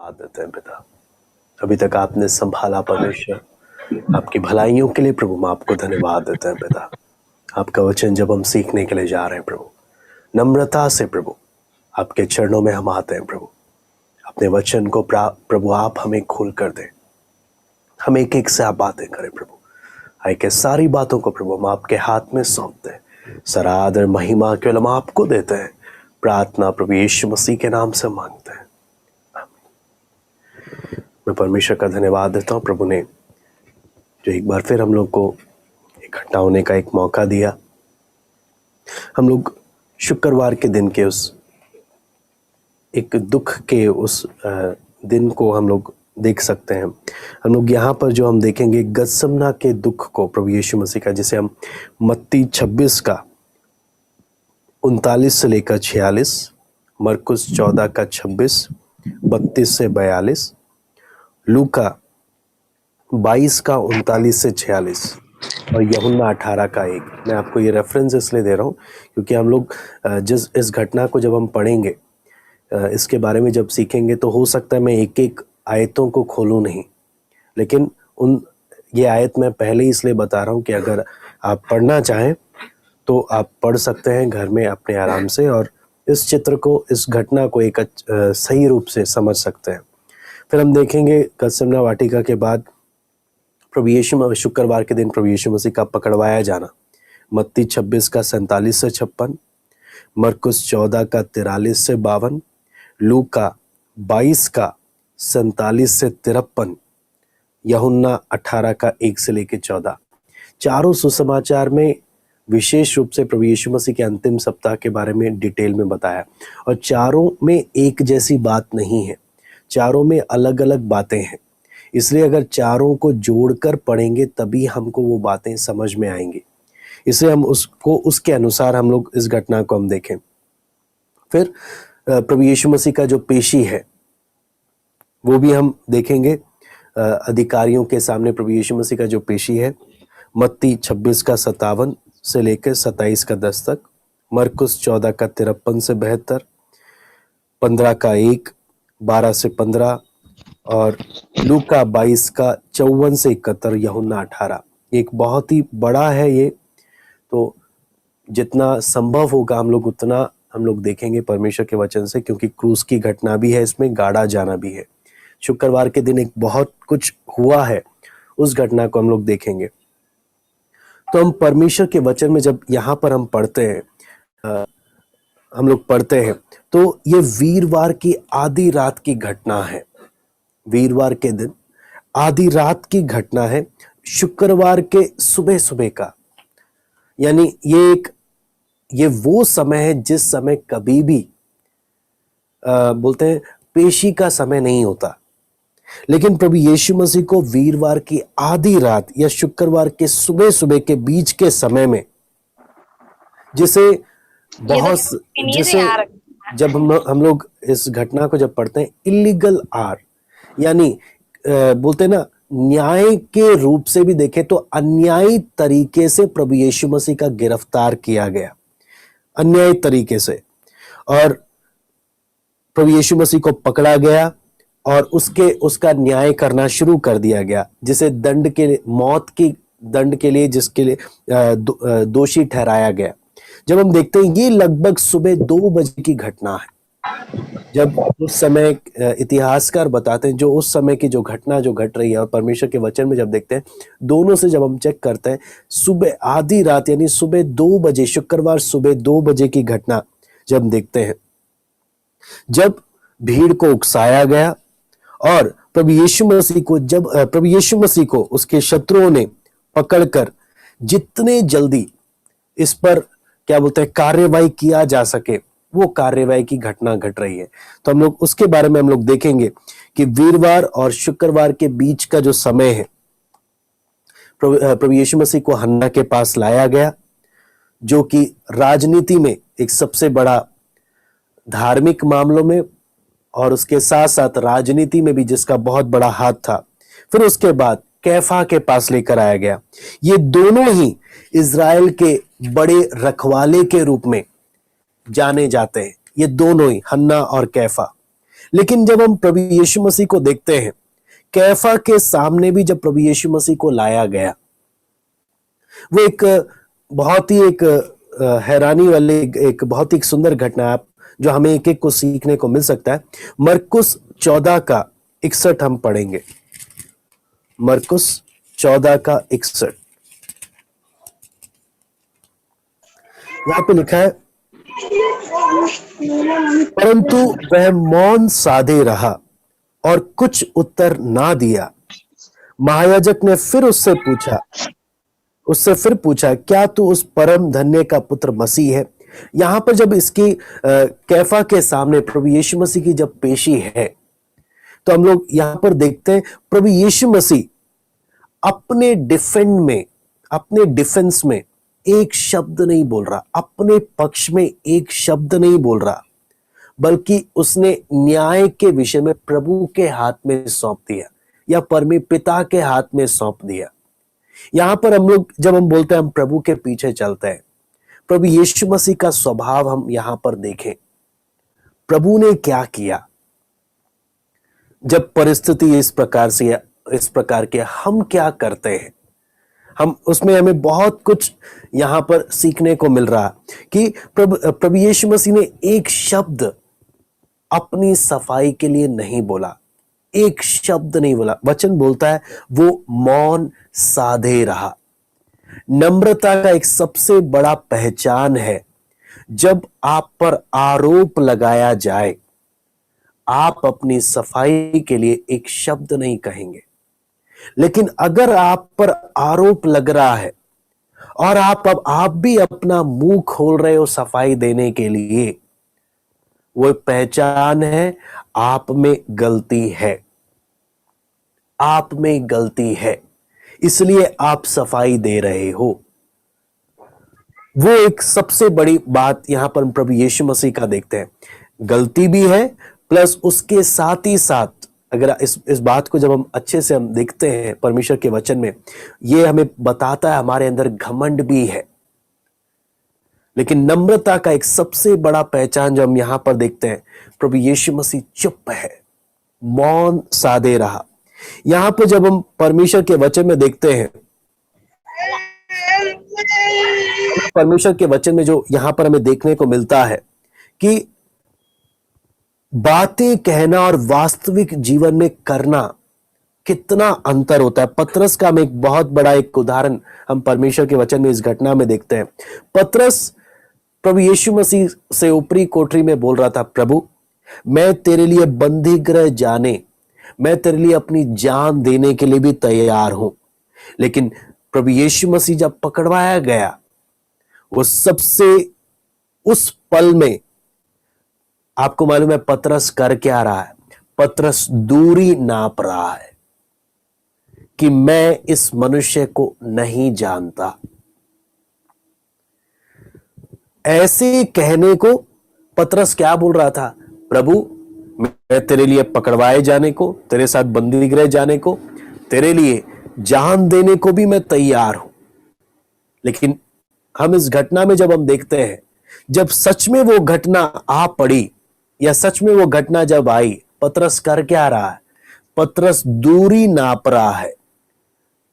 आदत है पिता। अभी तक आपने संभाला परमेश्वर, आपकी भलाइयों के लिए प्रभु हम आपको धन्यवाद देते हैं पिता। आपका वचन जब हम सीखने के लिए जा रहे हैं प्रभु, नम्रता से प्रभु आपके चरणों में हम आते हैं प्रभु। अपने वचन को प्रभु आप हमें खोल कर दें, हम एक एक से आप बातें करें प्रभु। आए के सारी बातों को प्रभु हम आपके हाथ में सौंपते हैं। सारा आदर महिमा केवल हम आपको देते हैं। प्रार्थना प्रभु यीशु मसीह के नाम से मांगते हैं। मैं परमेश्वर का धन्यवाद देता हूँ प्रभु ने जो एक बार फिर हम लोग को इकट्ठा होने का एक मौका दिया। हम लोग शुक्रवार के दिन के उस एक दुख के उस दिन को हम लोग देख सकते हैं। हम लोग यहाँ पर जो हम देखेंगे गत्समना के दुख को प्रभु यीशु मसीह का, जिसे हम मत्ती 26 का 39 से लेकर 46, मरकुस 14 का 26, 32 से 42, लूका 22 का 39 से 46 और यूहन्ना 18 का 1। मैं आपको ये रेफरेंस इसलिए दे रहा हूँ क्योंकि हम लोग जिस इस घटना को जब हम पढ़ेंगे, इसके बारे में जब सीखेंगे, तो हो सकता है मैं एक एक आयतों को खोलूँ नहीं, लेकिन ये आयत मैं पहले ही इसलिए बता रहा हूँ कि अगर आप पढ़ना चाहें तो आप पढ़ सकते हैं घर में अपने आराम से, और इस चित्र को, इस घटना को एक सही रूप से समझ सकते हैं। फिर हम देखेंगे गत्समना वाटिका के बाद प्रभु यीशु शुक्रवार के दिन प्रभु यीशु मसीह का पकड़वाया जाना, मत्ती 26 का 47 से 56, मरकुस 14 का 43 से 52, लूका 22 का 47 से 53, यूहन्ना 18 का 1 से लेकर 14। चारों सुसमाचार में विशेष रूप से प्रभु यीशु मसीह के अंतिम सप्ताह के बारे में डिटेल में बताया, और चारों में एक जैसी बात नहीं है, चारों में अलग अलग बातें हैं। इसलिए अगर चारों को जोड़कर पढ़ेंगे तभी हमको वो बातें समझ में आएंगी। इसलिए हम उसको उसके अनुसार हम लोग इस घटना को हम देखें। फिर प्रभु यीशु मसीह का जो पेशी है वो भी हम देखेंगे। अधिकारियों के सामने प्रभु यीशु मसीह का जो पेशी है, मत्ती 26 का 57 से लेकर 27 का 10 तक, मरकुस 14 का 53 से 72, 15 का 1, 12 से 15, और लूका 22 का 54 से 71, यूहन्ना 18। एक बहुत ही बड़ा है ये, तो जितना संभव होगा हम लोग उतना हम लोग देखेंगे परमेश्वर के वचन से, क्योंकि क्रूस की घटना भी है इसमें, गाड़ा जाना भी है। शुक्रवार के दिन एक बहुत कुछ हुआ है, उस घटना को हम लोग देखेंगे। तो हम परमेश्वर के वचन में जब यहाँ पर हम पढ़ते हैं, हम लोग पढ़ते हैं, तो ये वीरवार की आधी रात की घटना है। वीरवार के दिन आधी रात की घटना है, शुक्रवार के सुबह सुबह का। यानी ये वो समय है जिस समय कभी भी बोलते हैं पेशी का समय नहीं होता, लेकिन प्रभु यीशु मसीह को वीरवार की आधी रात या शुक्रवार के सुबह सुबह के बीच के समय में, जिसे जब हम लोग इस घटना को जब पढ़ते हैं, इलीगल आर, यानी बोलते हैं ना, न्याय के रूप से भी देखें तो अन्यायी तरीके से प्रभु यीशु मसीह का गिरफ्तार किया गया, अन्यायी तरीके से, और प्रभु यीशु मसीह को पकड़ा गया और उसका न्याय करना शुरू कर दिया गया, जिसे दंड के लिए, मौत की दंड के लिए, जिसके लिए दोषी ठहराया गया। जब हम देखते हैं ये लगभग सुबह 2 बजे की घटना है, जब उस समय इतिहासकार बताते हैं जो उस समय की जो घटना जो घट रही है, और परमेश्वर के वचन में जब देखते हैं, दोनों से जब हम चेक करते हैं, सुबह आधी रात यानी सुबह 2 बजे, शुक्रवार सुबह 2 बजे की घटना जब हम देखते हैं, जब भीड़ को उकसाया गया और प्रभु यीशु मसीह को उसके शत्रुओं ने पकड़कर जितने जल्दी इस पर क्या बोलते हैं कार्यवाही किया जा सके, वो कार्यवाही की घटना घट रही है। तो हम लोग उसके बारे में हम लोग देखेंगे कि वीरवार और शुक्रवार के बीच का जो समय है, प्रभु यीशु मसीह को हन्ना के पास लाया गया, जो कि राजनीति में एक सबसे बड़ा, धार्मिक मामलों में और उसके साथ साथ राजनीति में भी जिसका बहुत बड़ा हाथ था। फिर उसके बाद कैफा के पास लेकर आया गया। ये दोनों ही इजराइल के बड़े रखवाले के रूप में जाने जाते हैं, ये दोनों ही, हन्ना और कैफा। लेकिन जब हम प्रभु यीशु मसीह को देखते हैं, कैफा के सामने भी जब प्रभु यीशु मसीह को लाया गया, वो एक बहुत ही एक हैरानी वाली एक बहुत ही सुंदर घटना है जो हमें एक एक को सीखने को मिल सकता है। मरकुस 14 का 61 हम पढ़ेंगे। मरकुस 14 का 61, यहां पे लिखा है, परंतु वह मौन साधे रहा और कुछ उत्तर ना दिया। महायाजक ने फिर उससे फिर पूछा, क्या तू उस परम धन्य का पुत्र मसीह है? यहां पर जब इसकी कैफा के सामने प्रभु यीशु मसीह की जब पेशी है, तो हम लोग यहां पर देखते हैं प्रभु यीशु मसीह अपने डिफेंस में एक शब्द नहीं बोल रहा, अपने पक्ष में एक शब्द नहीं बोल रहा, बल्कि उसने न्याय के विषय में प्रभु के हाथ में सौंप दिया या पिता के हाथ में सौंप दिया। यहां पर हम लोग जब हम बोलते हैं हम प्रभु के पीछे चलते हैं, प्रभु यीशु मसीह का स्वभाव हम यहां पर देखें। प्रभु ने क्या किया जब परिस्थिति इस प्रकार के, हम क्या करते हैं? हम उसमें हमें बहुत कुछ यहां पर सीखने को मिल रहा कि प्रभु यीशु मसीह ने एक शब्द अपनी सफाई के लिए नहीं बोला, एक शब्द नहीं बोला। वचन बोलता है वो मौन साधे रहा। नम्रता का एक सबसे बड़ा पहचान है, जब आप पर आरोप लगाया जाए, आप अपनी सफाई के लिए एक शब्द नहीं कहेंगे। लेकिन अगर आप पर आरोप लग रहा है और आप भी अपना मुंह खोल रहे हो सफाई देने के लिए, वो पहचान है आप में गलती है, आप में गलती है, इसलिए आप सफाई दे रहे हो। वो एक सबसे बड़ी बात यहां पर प्रभु यीशु मसीह का देखते हैं, गलती भी है, प्लस उसके साथ ही साथ अगर इस बात को जब हम अच्छे से हम देखते हैं परमेश्वर के वचन में, ये हमें बताता है हमारे अंदर घमंड भी है। लेकिन नम्रता का एक सबसे बड़ा पहचान जो हम यहां पर देखते हैं, प्रभु यीशु मसीह चुप है, मौन साधे रहा। यहां पर जब हम परमेश्वर के वचन में देखते हैं, परमेश्वर के वचन में जो यहां पर हमें देखने को मिलता है कि बातें कहना और वास्तविक जीवन में करना कितना अंतर होता है। पतरस का हम एक बहुत बड़ा एक उदाहरण हम परमेश्वर के वचन में इस घटना में देखते हैं। पतरस प्रभु यीशु मसीह से ऊपरी कोठरी में बोल रहा था, प्रभु मैं तेरे लिए बंदी गृह जाने, मैं तेरे लिए अपनी जान देने के लिए भी तैयार हूं। लेकिन प्रभु यीशु मसीह जब पकड़वाया गया, वो सबसे उस पल में आपको मालूम है पतरस कर क्या रहा है? पतरस दूरी नाप रहा है कि मैं इस मनुष्य को नहीं जानता। ऐसे कहने को पतरस क्या बोल रहा था? प्रभु मैं तेरे लिए पकड़वाए जाने को, तेरे साथ बंदी गृह जाने को, तेरे लिए जान देने को भी मैं तैयार हूं। लेकिन हम इस घटना में जब हम देखते हैं, जब सच में वो घटना आ पड़ी या सच में वो घटना जब आई, पतरस कर क्या रहा है? पतरस दूरी नाप रहा है।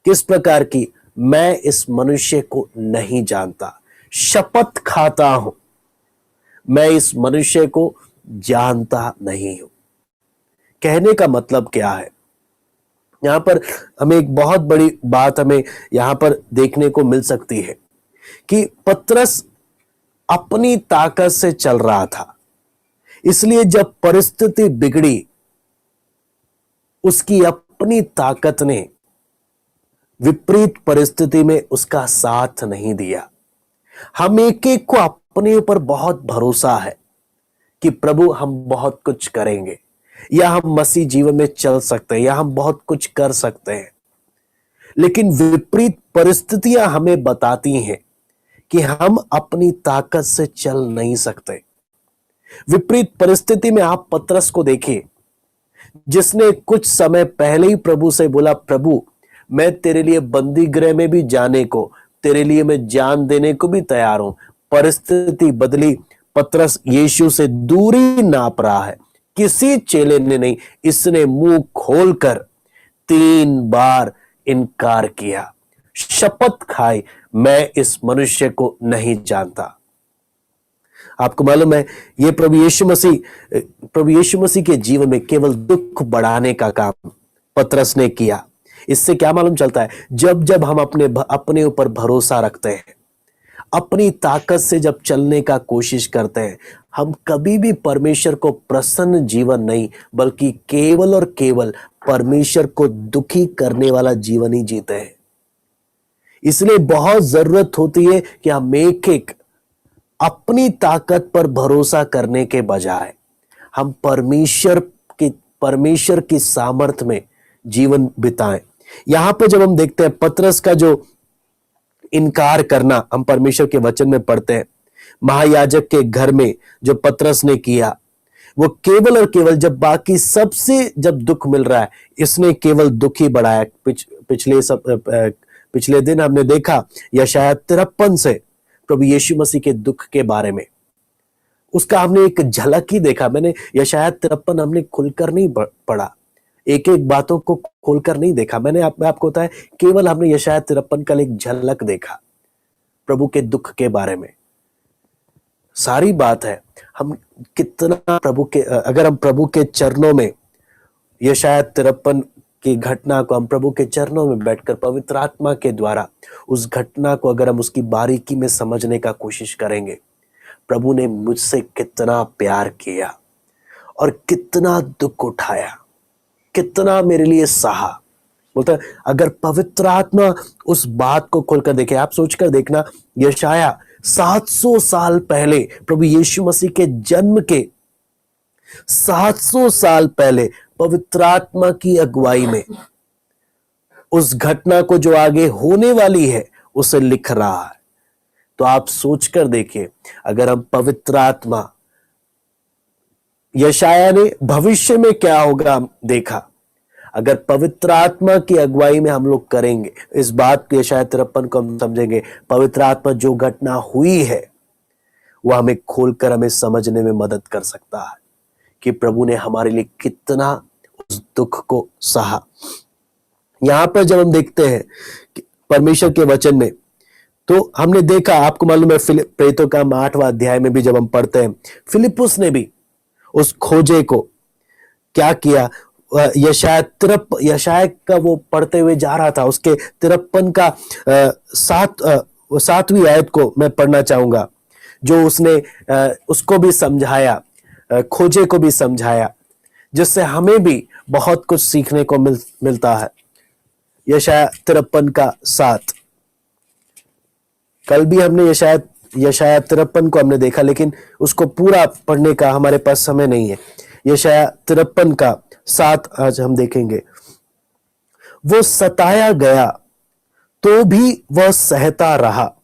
किस प्रकार की? मैं इस मनुष्य को नहीं जानता, शपथ खाता हूं मैं इस मनुष्य को जानता नहीं हूं। कहने का मतलब क्या है? यहां पर हमें एक बहुत बड़ी बात हमें यहां पर देखने को मिल सकती है कि पतरस अपनी ताकत से चल रहा था, इसलिए जब परिस्थिति बिगड़ी, उसकी अपनी ताकत ने विपरीत परिस्थिति में उसका साथ नहीं दिया। हम एक एक को अपने ऊपर बहुत भरोसा है कि प्रभु हम बहुत कुछ करेंगे, या हम मसीह जीवन में चल सकते हैं, या हम बहुत कुछ कर सकते हैं। लेकिन विपरीत परिस्थितियां हमें बताती हैं कि हम अपनी ताकत से चल नहीं सकते। विपरीत परिस्थिति में आप पतरस को देखिए, जिसने कुछ समय पहले ही प्रभु से बोला, प्रभु मैं तेरे लिए बंदी गृह में भी जाने को, तेरे लिए मैं जान देने को भी तैयार हूं। परिस्थिति बदली, पतरस यीशु से दूरी नाप रहा है। किसी चेले ने नहीं, इसने मुंह खोलकर 3 बार इनकार किया, शपथ खाई, मैं इस मनुष्य को नहीं जानता। आपको मालूम है, ये प्रभु यीशु मसीह के जीवन में केवल दुख बढ़ाने का काम पतरस ने किया। इससे क्या मालूम चलता है, जब जब हम अपने ऊपर भरोसा रखते हैं, अपनी ताकत से जब चलने का कोशिश करते हैं, हम कभी भी परमेश्वर को प्रसन्न जीवन नहीं, बल्कि केवल और केवल परमेश्वर को दुखी करने वाला जीवन ही जीते हैं। इसलिए बहुत जरूरत होती है कि हम एक अपनी ताकत पर भरोसा करने के बजाय हम परमेश्वर की सामर्थ में जीवन बिताएं। यहां पर जब हम देखते हैं पतरस का जो इनकार करना, हम परमेश्वर के वचन में पढ़ते हैं, महायाजक के घर में जो पतरस ने किया, वो केवल और केवल जब बाकी सबसे जब दुख मिल रहा है, इसने केवल दुख ही बढ़ाया। पिछले दिन हमने देखा यशायाह 53 से प्रभु यीशु मसीह के दुख के बारे में, उसका हमने एक झलक ही देखा। मैंने यशायाह 53 हमने खुलकर नहीं पढ़ा, एक एक बातों को खोलकर नहीं देखा। मैंने आपको होता है केवल हमने यशायाह 53 का एक झलक देखा प्रभु के दुख के बारे में। सारी बात है हम कितना अगर हम प्रभु के चरणों में यशायाह 53 की घटना को, हम प्रभु के चरणों में बैठकर पवित्र आत्मा के द्वारा उस घटना को अगर हम उसकी बारीकी में समझने का कोशिश करेंगे, प्रभु ने मुझसे कितना प्यार किया और कितना दुख उठाया, कितना मेरे लिए सहा। बोलता है अगर पवित्र आत्मा उस बात को खोलकर देखे, आप सोचकर देखना, यशायाह 700 साल पहले, प्रभु यीशु मसीह के जन्म के 700 साल पहले पवित्र आत्मा की अगुवाई में उस घटना को जो आगे होने वाली है उसे लिख रहा है। तो आप सोचकर देखिए, अगर हम पवित्र आत्मा, यशायाह ने भविष्य में क्या होगा देखा, अगर पवित्र आत्मा की अगुवाई में हम लोग करेंगे इस बात को, यशायाह 53 को हम समझेंगे, पवित्र आत्मा जो घटना हुई है वह हमें खोलकर हमें समझने में मदद कर सकता है कि प्रभु ने हमारे लिए कितना उस दुख को सहा। यहां पर जब हम देखते हैं परमेश्वर के वचन में, तो हमने देखा, आपको मालूम है प्रेरितों का 8वां अध्याय में भी जब हम पढ़ते हैं, फिलिप्पुस ने भी उस खोजे को क्या किया, यशायाह का वो पढ़ते हुए जा रहा था, उसके 53 का 7वीं आयत को मैं पढ़ना चाहूंगा, जो उसने उसको भी समझाया, खोजे को भी समझाया, जिससे हमें भी बहुत कुछ सीखने को मिलता है। यशायाह 53 का 7, कल भी हमने यशायाह 53 को हमने देखा, लेकिन उसको पूरा पढ़ने का हमारे पास समय नहीं है। यशायाह 53 का 7 आज हम देखेंगे। वो सताया गया तो भी वह सहता रहा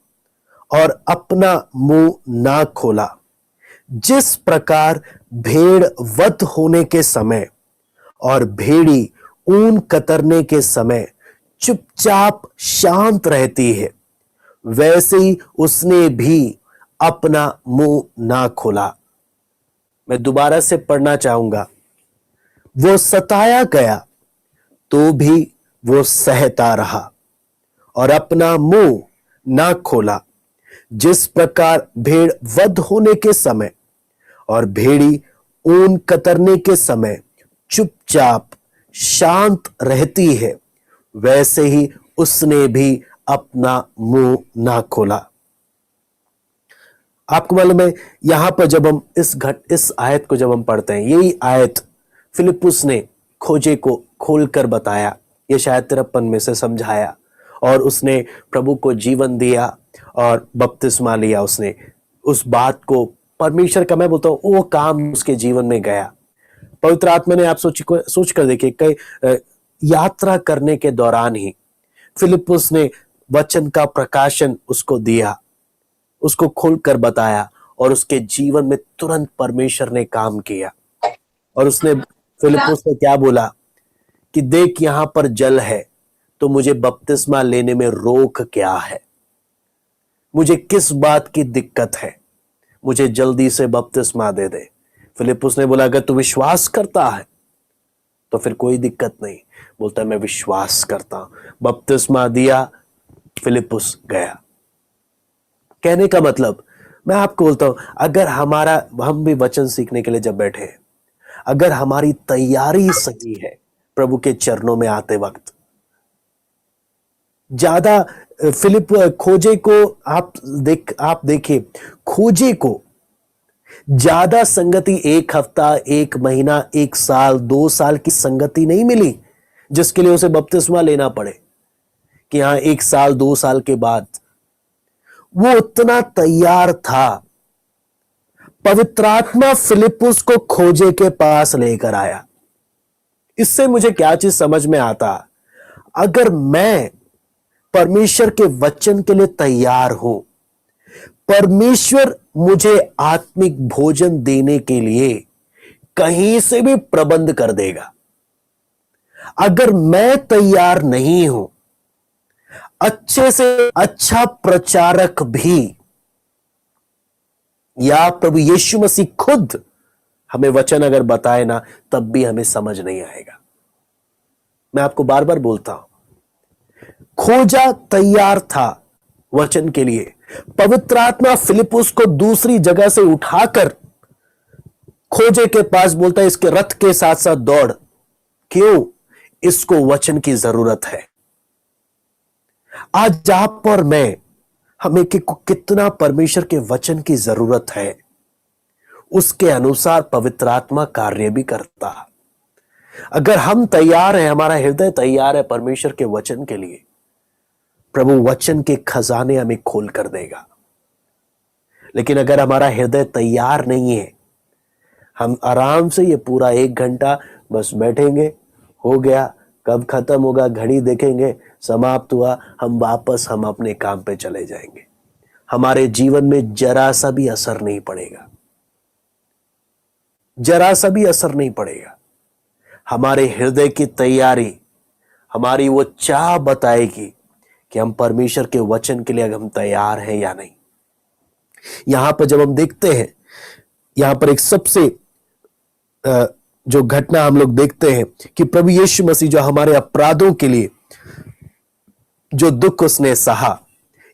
और अपना मुंह ना खोला। जिस प्रकार भेड़ वध होने के समय और भेड़ी ऊन कतरने के समय चुपचाप शांत रहती है, वैसे ही उसने भी अपना मुंह ना खोला। मैं दोबारा से पढ़ना चाहूंगा। वो सताया गया तो भी वो सहता रहा और अपना मुंह ना खोला। जिस प्रकार भेड़ वध होने के समय और भेड़ी ऊन कतरने के समय चुपचाप शांत रहती है, वैसे ही उसने भी अपना मुंह ना खोला। आपको मालूम है, यहां पर जब हम इस आयत को जब हम पढ़ते हैं, यही आयत फिलिप्पुस ने खोजे को खोलकर बताया, यशायाह 53 में से समझाया, और उसने प्रभु को जीवन दिया और बपतिस्मा लिया। उसने उस बात को, परमेश्वर का, मैं बोलता हूं वो काम उसके जीवन में गया। पवित्र आत्मा ने, आप सोच कर देखिए, कई यात्रा करने के दौरान ही फिलिप्पुस ने वचन का प्रकाशन उसको दिया, उसको खोलकर बताया, और उसके जीवन में तुरंत परमेश्वर ने काम किया। और उसने फिलिप्पुस से क्या बोला कि देख यहां पर जल है, तो मुझे बपतिस्मा लेने में रोक क्या है, मुझे किस बात की दिक्कत है, मुझे जल्दी से बपतिस्मा दे दे। फिलिप्पुस ने बोला अगर तू विश्वास करता है तो फिर कोई दिक्कत नहीं। बोलता है मैं विश्वास करता हूं। बपतिस्मा दिया, फिलिप्पुस गया। कहने का मतलब मैं आपको बोलता हूं, अगर हम भी वचन सीखने के लिए जब बैठे हैं, अगर हमारी तैयारी सही है प्रभु के चरणों में आते वक्त, ज्यादा फिलिप खोजे को आप देखिए, खोजे को ज्यादा संगति, एक हफ्ता, एक महीना, एक साल, 2 साल की संगति नहीं मिली जिसके लिए उसे बपतिस्मा लेना पड़े कि हां 1 साल 2 साल के बाद। वो उतना तैयार था। पवित्र आत्मा फिलिप्पुस को खोजे के पास लेकर आया। इससे मुझे क्या चीज समझ में आता, अगर मैं परमेश्वर के वचन के लिए तैयार हूं, परमेश्वर मुझे आत्मिक भोजन देने के लिए कहीं से भी प्रबंध कर देगा। अगर मैं तैयार नहीं हूं, अच्छे से अच्छा प्रचारक भी या प्रभु यीशु मसीह खुद हमें वचन अगर बताए ना, तब भी हमें समझ नहीं आएगा। मैं आपको बार बार बोलता हूं, खोजा तैयार था वचन के लिए। पवित्र आत्मा फिलिप्पुस को दूसरी जगह से उठाकर खोजे के पास बोलता है इसके रथ के साथ साथ दौड़। क्यों? इसको वचन की जरूरत है। आज आप और मैं, हमें कितना परमेश्वर के वचन की जरूरत है, उसके अनुसार पवित्र आत्मा कार्य भी करता। अगर हम तैयार हैं, हमारा हृदय तैयार है परमेश्वर के वचन के लिए, प्रभु वचन के खजाने हमें खोल कर देगा। लेकिन अगर हमारा हृदय तैयार नहीं है, हम आराम से ये पूरा 1 घंटा बस बैठेंगे, हो गया, कब खत्म होगा घड़ी देखेंगे, समाप्त हुआ, हम अपने काम पे चले जाएंगे। हमारे जीवन में जरा सा भी असर नहीं पड़ेगा, जरा सा भी असर नहीं पड़ेगा। हमारे हृदय की तैयारी, हमारी वो चाह बताएगी कि हम परमेश्वर के वचन के लिए हम तैयार हैं या नहीं। यहां पर जब हम देखते हैं, यहां पर एक सबसे जो घटना हम लोग देखते हैं कि प्रभु यीशु मसीह जो हमारे अपराधों के लिए जो दुख उसने सहा,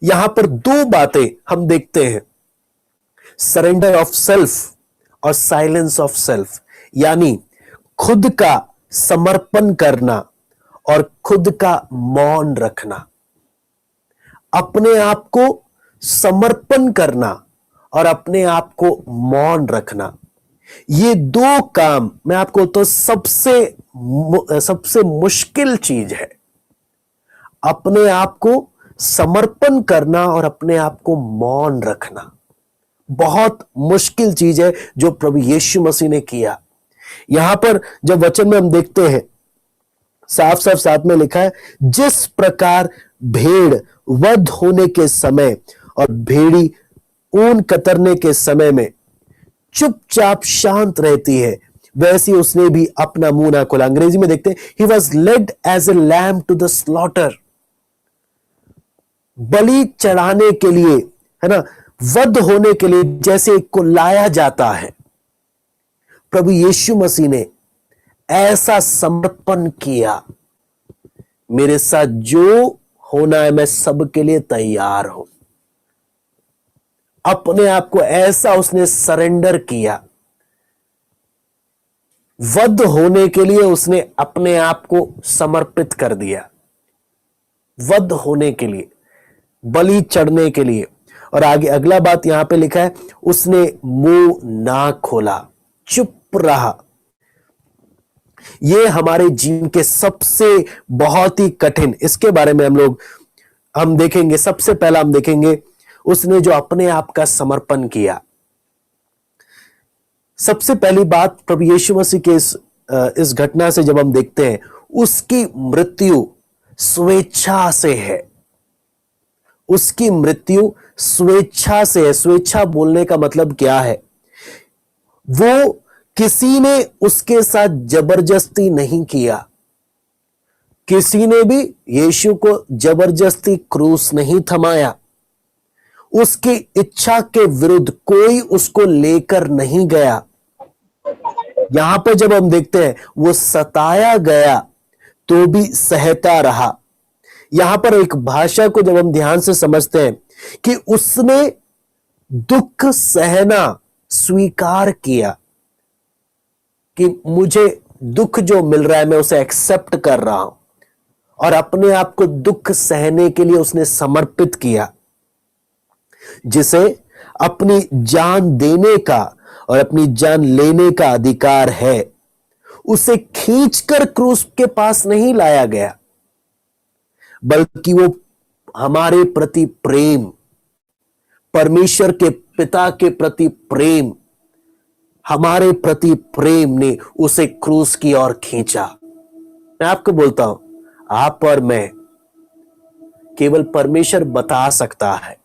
यहां पर 2 बातें हम देखते हैं, सरेंडर ऑफ सेल्फ और साइलेंस ऑफ सेल्फ, यानी खुद का समर्पण करना और खुद का मौन रखना। अपने आप को समर्पण करना और अपने आप को मौन रखना, ये 2 काम मैं आपको तो सबसे मुश्किल चीज है। अपने आप को समर्पण करना और अपने आप को मौन रखना बहुत मुश्किल चीज है, जो प्रभु यीशु मसीह ने किया। यहां पर जब वचन में हम देखते हैं, साफ साथ में लिखा है, जिस प्रकार भेड़ वध होने के समय और भेड़ी ऊन कतरने के समय में चुपचाप शांत रहती है, वैसे उसने भी अपना मुंह ना खोला। अंग्रेजी में देखते हैं, he was led as a lamb to the slaughter. बलि चढ़ाने के लिए, है ना, वध होने के लिए जैसे एक को लाया जाता है, प्रभु यीशु मसीह ने ऐसा समर्पण किया। मेरे साथ जो होना है मैं सबके लिए तैयार हूं। अपने आप को ऐसा उसने सरेंडर किया। वध होने के लिए उसने अपने आप को समर्पित कर दिया, वध होने के लिए, बलि चढ़ने के लिए। और आगे अगला बात यहां पे लिखा है, उसने मुंह ना खोला, चुप रहा। यह हमारे जीवन के सबसे बहुत ही कठिन, इसके बारे में हम देखेंगे। सबसे पहला हम देखेंगे, उसने जो अपने आप का समर्पण किया। सबसे पहली बात प्रभु यीशु मसीह के इस घटना से जब हम देखते हैं, उसकी मृत्यु स्वेच्छा से है। उसकी मृत्यु स्वेच्छा से है। स्वेच्छा बोलने का मतलब क्या है? वो किसी ने उसके साथ जबरदस्ती नहीं किया। किसी ने भी यीशु को जबरदस्ती क्रूस नहीं थमाया। उसकी इच्छा के विरुद्ध कोई उसको लेकर नहीं गया। यहां पर जब हम देखते हैं वो सताया गया तो भी सहता रहा, यहां पर एक भाषा को जब हम ध्यान से समझते हैं कि उसने दुख सहना स्वीकार किया, कि मुझे दुख जो मिल रहा है मैं उसे एक्सेप्ट कर रहा हूं, और अपने आप को दुख सहने के लिए उसने समर्पित किया। जिसे अपनी जान देने का और अपनी जान लेने का अधिकार है, उसे खींचकर क्रूस के पास नहीं लाया गया, बल्कि वो हमारे प्रति प्रेम, परमेश्वर के पिता के प्रति प्रेम, हमारे प्रति प्रेम ने उसे क्रूस की ओर खींचा। मैं आपको बोलता हूं, आप और मैं, केवल परमेश्वर बता सकता है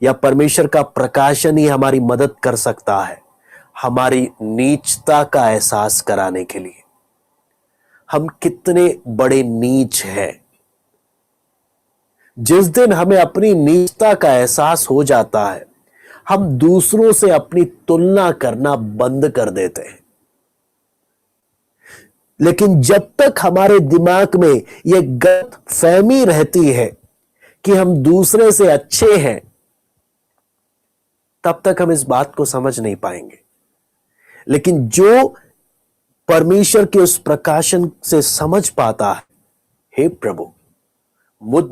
या परमेश्वर का प्रकाशन ही हमारी मदद कर सकता है हमारी नीचता का एहसास कराने के लिए। हम कितने बड़े नीच हैं। जिस दिन हमें अपनी नीचता का एहसास हो जाता है, हम दूसरों से अपनी तुलना करना बंद कर देते हैं। लेकिन जब तक हमारे दिमाग में यह गलत फहमी रहती है कि हम दूसरे से अच्छे हैं, तब तक हम इस बात को समझ नहीं पाएंगे। लेकिन जो परमेश्वर के उस प्रकाशन से समझ पाता है, हे प्रभु, मुझ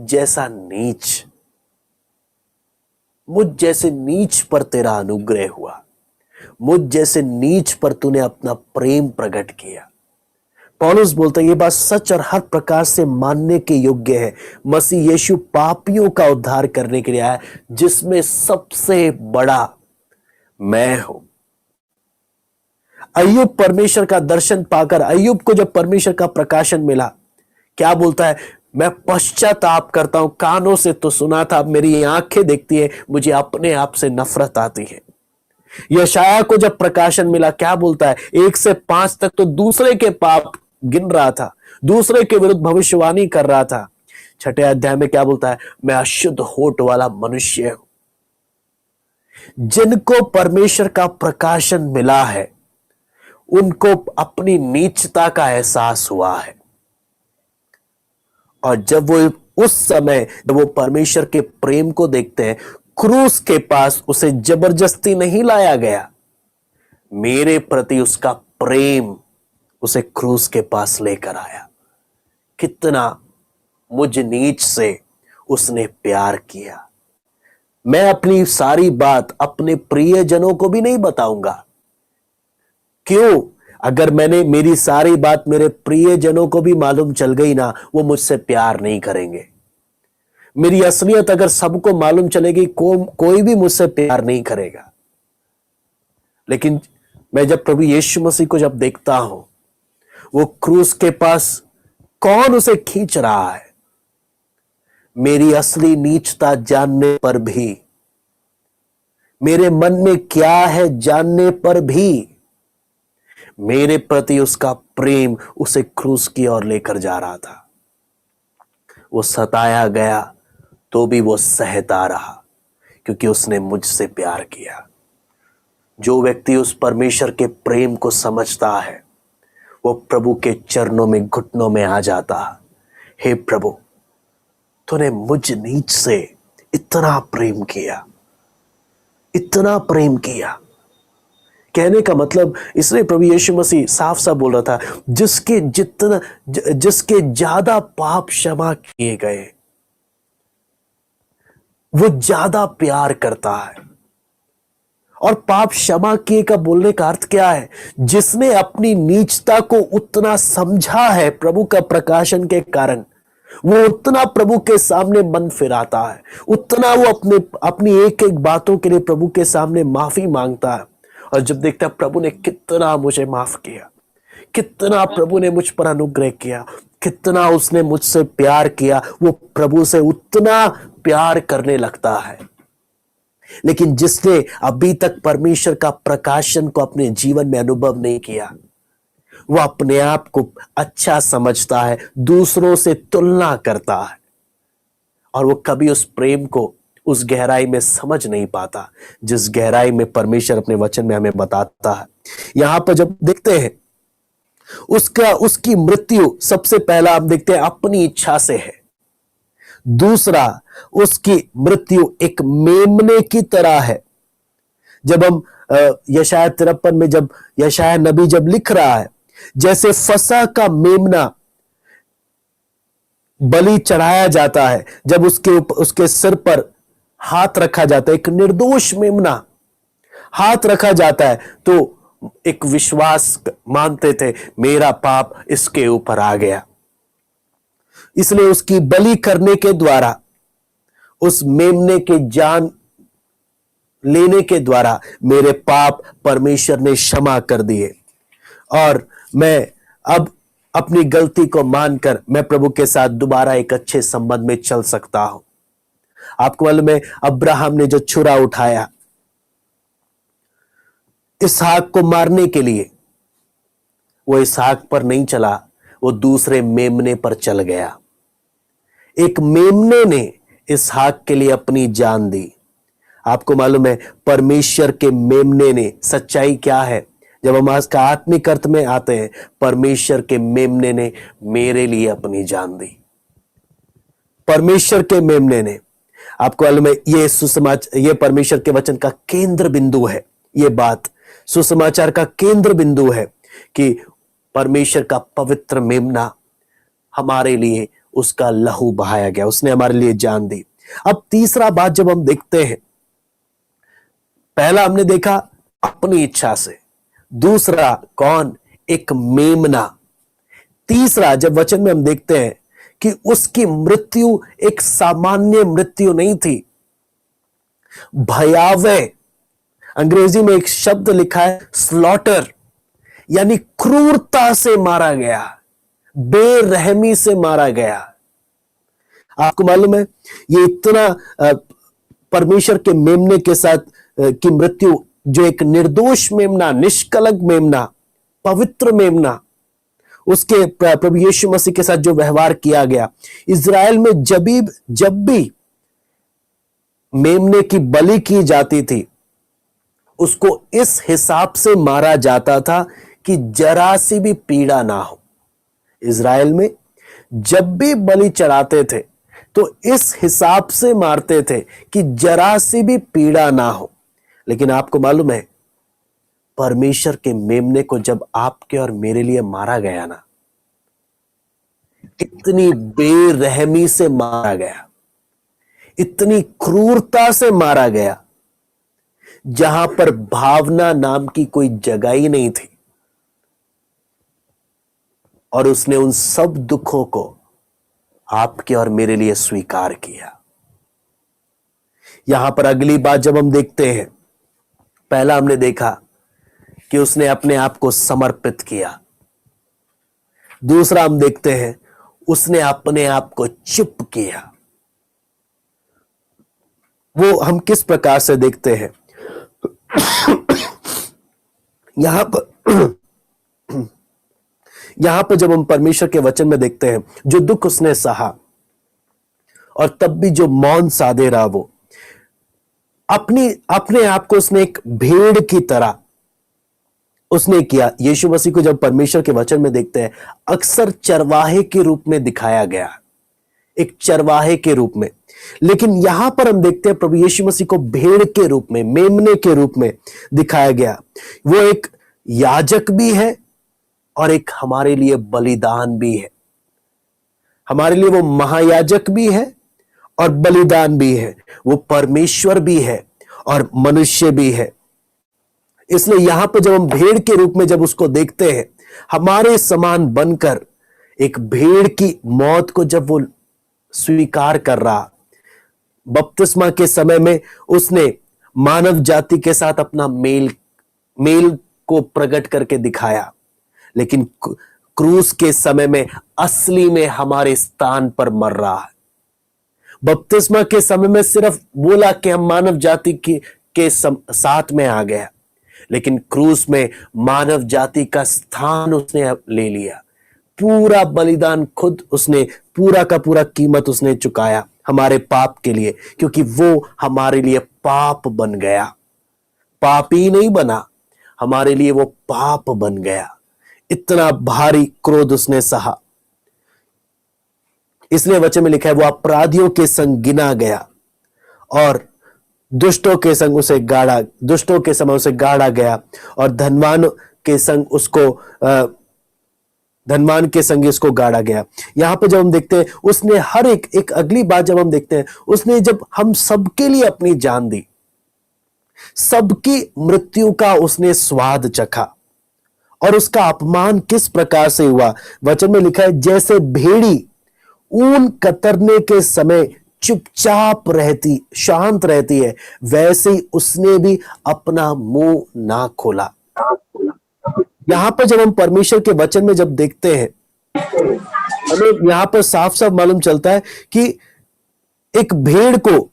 जैसे नीच पर तेरा अनुग्रह हुआ, मुझ जैसे नीच पर तूने अपना प्रेम प्रकट किया। पौलुस बोलता है, ये बात सच और हर प्रकार से मानने के योग्य है, मसीह यीशु पापियों का उद्धार करने के लिए आया, जिसमें सबसे बड़ा मैं हूं। अय्यूब परमेश्वर का दर्शन पाकर, अय्यूब को जब परमेश्वर का प्रकाशन मिला, क्या बोलता है? मैं पश्चाताप करता हूं, कानों से तो सुना था, अब मेरी आंखें देखती है, मुझे अपने आप से नफरत आती है। यशाया को जब प्रकाशन मिला, क्या बोलता है? 1 से 5 तक तो दूसरे के पाप गिन रहा था, दूसरे के विरुद्ध भविष्यवाणी कर रहा था। 6ठे अध्याय में क्या बोलता है? मैं अशुद्ध होठ वाला मनुष्य हूं। जिनको परमेश्वर का प्रकाशन मिला है, उनको अपनी नीचता का एहसास हुआ है। और जब वो उस समय जब वो परमेश्वर के प्रेम को देखते हैं, क्रूस के पास उसे जबरदस्ती नहीं लाया गया, मेरे प्रति उसका प्रेम उसे क्रूस के पास लेकर आया। कितना मुझ नीच से उसने प्यार किया। मैं अपनी सारी बात अपने प्रियजनों को भी नहीं बताऊंगा। क्यों? अगर मेरी सारी बात मेरे प्रियजनों को भी मालूम चल गई ना, वो मुझसे प्यार नहीं करेंगे। मेरी असलियत अगर सबको मालूम चलेगी, कोई भी मुझसे प्यार नहीं करेगा। लेकिन मैं जब प्रभु यीशु मसीह को जब देखता हूं, वो क्रूस के पास कौन उसे खींच रहा है, मेरी असली नीचता जानने पर भी, मेरे मन में क्या है जानने पर भी, मेरे प्रति उसका प्रेम उसे क्रूस की ओर लेकर जा रहा था। वो सताया गया तो भी वो सहता रहा, क्योंकि उसने मुझसे प्यार किया। जो व्यक्ति उस परमेश्वर के प्रेम को समझता है, वो प्रभु के चरणों में घुटनों में आ जाता। हे प्रभु, तूने मुझ नीच से इतना प्रेम किया, इतना प्रेम किया। कहने का मतलब, इसलिए प्रभु यीशु मसीह साफ साफ बोल रहा था, जिसके ज्यादा पाप क्षमा किए गए, वो ज्यादा प्यार करता है। और पाप क्षमा किए का बोलने का अर्थ क्या है? जिसने अपनी नीचता को उतना समझा है प्रभु का प्रकाशन के कारण, वो उतना प्रभु के सामने मन फिराता है, उतना वो अपनी एक एक बातों के लिए प्रभु के सामने माफी मांगता है। और जब देखता है प्रभु ने कितना मुझे माफ किया, कितना प्रभु ने मुझ पर अनुग्रह किया, कितना उसने मुझसे प्यार किया, वो प्रभु से उतना प्यार करने लगता है। लेकिन जिसने अभी तक परमेश्वर का प्रकाशन को अपने जीवन में अनुभव नहीं किया, वो अपने आप को अच्छा समझता है, दूसरों से तुलना करता है, और वो कभी उस प्रेम को उस गहराई में समझ नहीं पाता जिस गहराई में परमेश्वर अपने वचन में हमें बताता है। यहां पर जब देखते हैं उसकी मृत्यु सबसे पहला आप देखते हैं अपनी इच्छा से है। दूसरा, उसकी मृत्यु एक मेमने की तरह है। जब हम यशाया 53 में जब यशाया नबी जब लिख रहा है, जैसे फसह का मेमना बलि चढ़ाया जाता है, जब उसके सिर पर हाथ रखा जाता है, एक निर्दोष मेमना हाथ रखा जाता है, तो एक विश्वास मानते थे मेरा पाप इसके ऊपर आ गया। इसलिए उसकी बलि करने के द्वारा, उस मेमने के जान लेने के द्वारा मेरे पाप परमेश्वर ने क्षमा कर दिए और मैं अब अपनी गलती को मानकर मैं प्रभु के साथ दोबारा एक अच्छे संबंध में चल सकता हूं। आपको मालूम है अब्राहम ने जो छुरा उठाया इसहाक को मारने के लिए, वो इसहाक पर नहीं चला, वो दूसरे मेमने पर चल गया। एक मेमने ने इसहाक के लिए अपनी जान दी। आपको मालूम है परमेश्वर के मेमने ने, सच्चाई क्या है जब हम आज का आत्मिक अर्थ में आते हैं, परमेश्वर के मेमने ने मेरे लिए अपनी जान दी। परमेश्वर के मेमने ने, आपको मालूम है ये परमेश्वर के वचन का केंद्र बिंदु है। ये बात सुसमाचार का केंद्र बिंदु है कि परमेश्वर का पवित्र मेमना हमारे लिए उसका लहू बहाया गया, उसने हमारे लिए जान दी। अब तीसरा बात जब हम देखते हैं, पहला हमने देखा अपनी इच्छा से, दूसरा कौन, एक मेमना। तीसरा जब वचन में हम देखते हैं कि उसकी मृत्यु एक सामान्य मृत्यु नहीं थी, भयावह, अंग्रेजी में एक शब्द लिखा है स्लॉटर, यानी क्रूरता से मारा गया, बेरहमी से मारा गया। आपको मालूम है ये इतना परमेश्वर के मेमने के साथ की मृत्यु, जो एक निर्दोष मेमना, निष्कलंक मेमना, पवित्र मेमना, उसके प्रभु यीशु मसीह के साथ जो व्यवहार किया गया, इज़राइल में जब भी मेमने की बलि की जाती थी उसको इस हिसाब से मारा जाता था कि जरा सी भी पीड़ा ना हो। इज़राइल में जब भी बलि चढ़ाते थे तो इस हिसाब से मारते थे कि जरा सी भी पीड़ा ना हो। लेकिन आपको मालूम है परमेश्वर के मेमने को जब आपके और मेरे लिए मारा गया ना, इतनी बेरहमी से मारा गया, इतनी क्रूरता से मारा गया, जहां पर भावना नाम की कोई जगह ही नहीं थी। और उसने उन सब दुखों को आपके और मेरे लिए स्वीकार किया। यहां पर अगली बात जब हम देखते हैं, पहला हमने देखा कि उसने अपने आप को समर्पित किया। दूसरा हम देखते हैं उसने अपने आप को चुप किया। वो हम किस प्रकार से देखते हैं यहां पर जब हम परमेश्वर के वचन में देखते हैं जो दुख उसने सहा और तब भी जो मौन साधे रहा, वो अपने आप को उसने एक भेड़ की तरह उसने किया। यीशु मसीह को जब परमेश्वर के वचन में देखते हैं अक्सर चरवाहे के रूप में दिखाया गया, एक चरवाहे के रूप में, लेकिन यहां पर हम देखते हैं प्रभु यीशु मसीह को भेड़ के रूप में, मेमने के रूप में दिखाया गया। वो एक याजक भी है और एक हमारे लिए बलिदान भी है। हमारे लिए वो महायाजक भी है और बलिदान भी है। वो परमेश्वर भी है और मनुष्य भी है। इसलिए यहां पर जब हम भेड़ के रूप में जब उसको देखते हैं, हमारे समान बनकर एक भेड़ की मौत को जब वो स्वीकार कर रहा, बपतिस्मा के समय में उसने मानव जाति के साथ अपना मेल को प्रकट करके दिखाया, लेकिन क्रूस के समय में असली में हमारे स्थान पर मर रहा है। बपतिस्मा के समय में सिर्फ बोला कि हम मानव जाति के साथ में आ गया, लेकिन क्रूस में मानव जाति का स्थान उसने ले लिया। पूरा बलिदान खुद उसने, पूरा का पूरा कीमत उसने चुकाया हमारे पाप के लिए, क्योंकि वो हमारे लिए पाप बन गया। पापी नहीं बना, हमारे लिए वो पाप बन गया। इतना भारी क्रोध उसने सहा, इसलिए वचन में लिखा है वो अपराधियों के संग गिना गया और दुष्टों के संग उसे गाड़ा, दुष्टों के समय उसे गाड़ा गया और धनवान के संग उसको धनवान के संग इसको गाड़ा गया। यहां पे जब हम देखते हैं उसने हर एक अगली बात जब हम देखते हैं, उसने जब हम सबके लिए अपनी जान दी, सबकी मृत्यु का उसने स्वाद चखा। और उसका अपमान किस प्रकार से हुआ, वचन में लिखा है जैसे भेड़ी ऊन कतरने के समय चुपचाप रहती, शांत रहती है, वैसे ही उसने भी अपना मुंह ना खोला। यहां पर जब हम परमेश्वर के वचन में जब देखते हैं, हमें यहां पर साफ साफ मालूम चलता है कि एक भेड़ को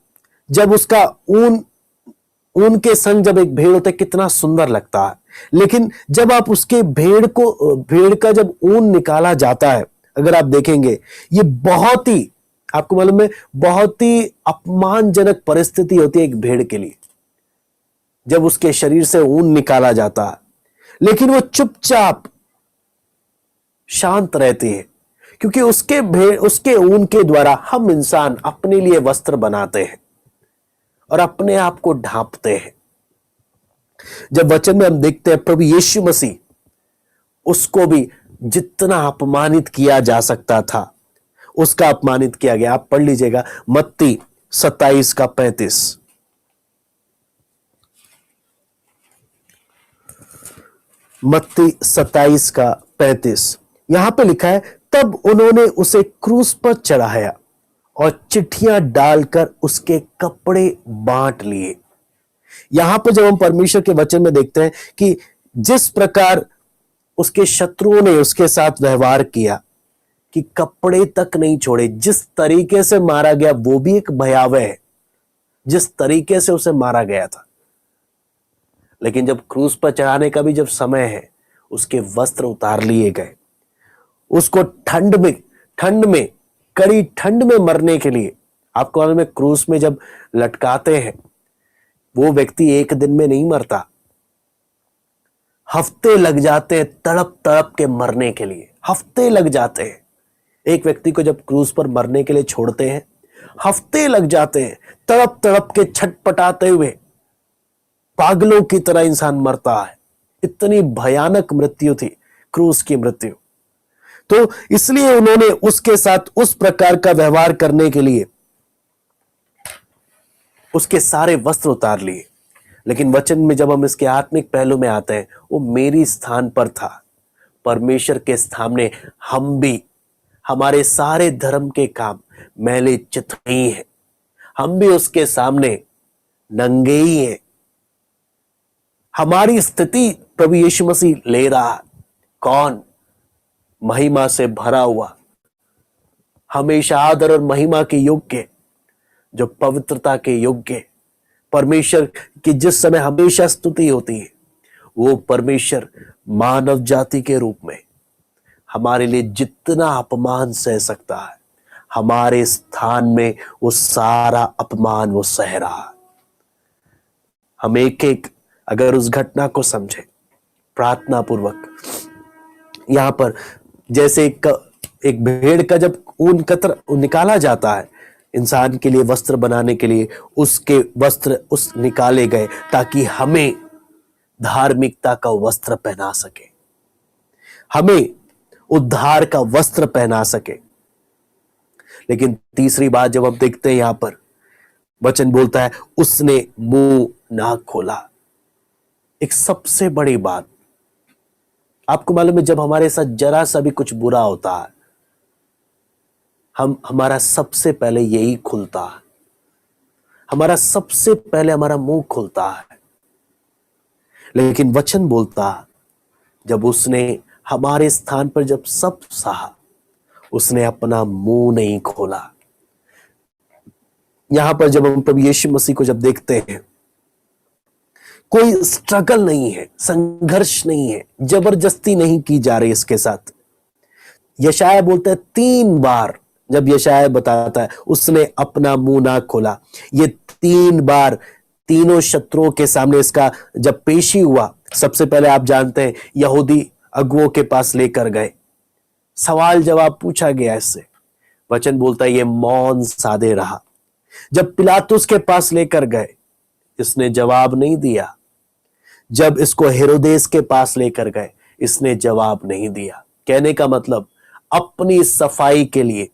जब उसका ऊन के संग जब एक भेड़ होता है कितना सुंदर लगता है, लेकिन जब आप उसके भेड़ का जब ऊन निकाला जाता है, अगर आप देखेंगे ये बहुत ही, आपको मालूम है, बहुत ही अपमानजनक परिस्थिति होती है एक भेड़ के लिए जब उसके शरीर से ऊन निकाला जाता है, लेकिन वो चुपचाप शांत रहती है, क्योंकि उसके ऊन के द्वारा हम इंसान अपने लिए वस्त्र बनाते हैं और अपने आप को ढांपते हैं। जब वचन में हम देखते हैं प्रभु यीशु मसीह, उसको भी जितना अपमानित किया जा सकता था उसका अपमानित किया गया। आप पढ़ लीजिएगा मत्ती 27 का 35। मत्ती 27 का 35 यहां पे लिखा है तब उन्होंने उसे क्रूस पर चढ़ाया और चिट्ठियां डालकर उसके कपड़े बांट लिए। यहां पर जब हम परमेश्वर के वचन में देखते हैं कि जिस प्रकार उसके शत्रुओं ने उसके साथ व्यवहार किया कि कपड़े तक नहीं छोड़े, जिस तरीके से मारा गया वो भी एक भयावह है, जिस तरीके से उसे मारा गया था। लेकिन जब क्रूस पर चढ़ाने का भी जब समय है, उसके वस्त्र उतार लिए गए, उसको ठंड में कड़ी ठंड में मरने के लिए। आपको मालूम है क्रूस में जब लटकाते हैं वो व्यक्ति एक दिन में नहीं मरता, हफ्ते लग जाते हैं तड़प तड़प के मरने के लिए, हफ्ते लग जाते हैं। एक व्यक्ति को जब क्रूस पर मरने के लिए छोड़ते हैं, हफ्ते लग जाते हैं, तड़प तड़प के छटपटाते हुए पागलों की तरह इंसान मरता है। इतनी भयानक मृत्यु थी क्रूस की मृत्यु। तो इसलिए उन्होंने उसके साथ उस प्रकार का व्यवहार करने के लिए उसके सारे वस्त्र उतार लिए। लेकिन वचन में जब हम इसके आत्मिक पहलू में आते हैं, वो मेरी स्थान पर था। परमेश्वर के सामने हम भी, हमारे सारे धर्म के काम मैले चित नहीं है, हम भी उसके सामने नंगे ही हैं। हमारी स्थिति प्रभु यीशु मसीह ले रहा। कौन? महिमा से भरा हुआ, हमेशा आदर और महिमा के योग्य, जो पवित्रता के योग्य, परमेश्वर की जिस समय हमेशा स्तुति होती है, वो परमेश्वर मानव जाति के रूप में हमारे लिए जितना अपमान सह सकता है, हमारे स्थान में वो सारा अपमान वो सह रहा है। हम एक एक अगर उस घटना को समझे प्रार्थना पूर्वक, यहां पर जैसे एक भेड़ का जब ऊन कतर निकाला जाता है इंसान के लिए वस्त्र बनाने के लिए, उसके वस्त्र उस निकाले गए ताकि हमें धार्मिकता का वस्त्र पहना सके, हमें उद्धार का वस्त्र पहना सके। लेकिन तीसरी बात जब हम देखते हैं, यहां पर वचन बोलता है उसने मुंह ना खोला। एक सबसे बड़ी बात, आपको मालूम है जब हमारे साथ जरा सा भी कुछ बुरा होता है, हमारा सबसे पहले यही खुलता है, हमारा सबसे पहले हमारा मुंह खुलता है। लेकिन वचन बोलता जब उसने हमारे स्थान पर जब सब सहा, उसने अपना मुंह नहीं खोला। यहां पर जब हम प्रभु यीशु मसीह को जब देखते हैं, कोई स्ट्रगल नहीं है, संघर्ष नहीं है, जबरदस्ती नहीं की जा रही इसके साथ। यशाया बोलता है 3 बार जब यशायाह बताता है उसने अपना मुंह ना खोला, ये 3 बार तीनों शत्रुओं के सामने इसका जब पेशी हुआ, सबसे पहले आप जानते हैं यहूदी अगुओं के पास लेकर गए, सवाल जवाब पूछा गया इससे, वचन बोलता है ये मौन साधे रहा। जब पिलातुस के पास लेकर गए, इसने जवाब नहीं दिया। जब इसको हेरोदेस के पास लेकर गए, इसने जवाब नहीं दिया। कहने का मतलब अपनी सफाई के लिए,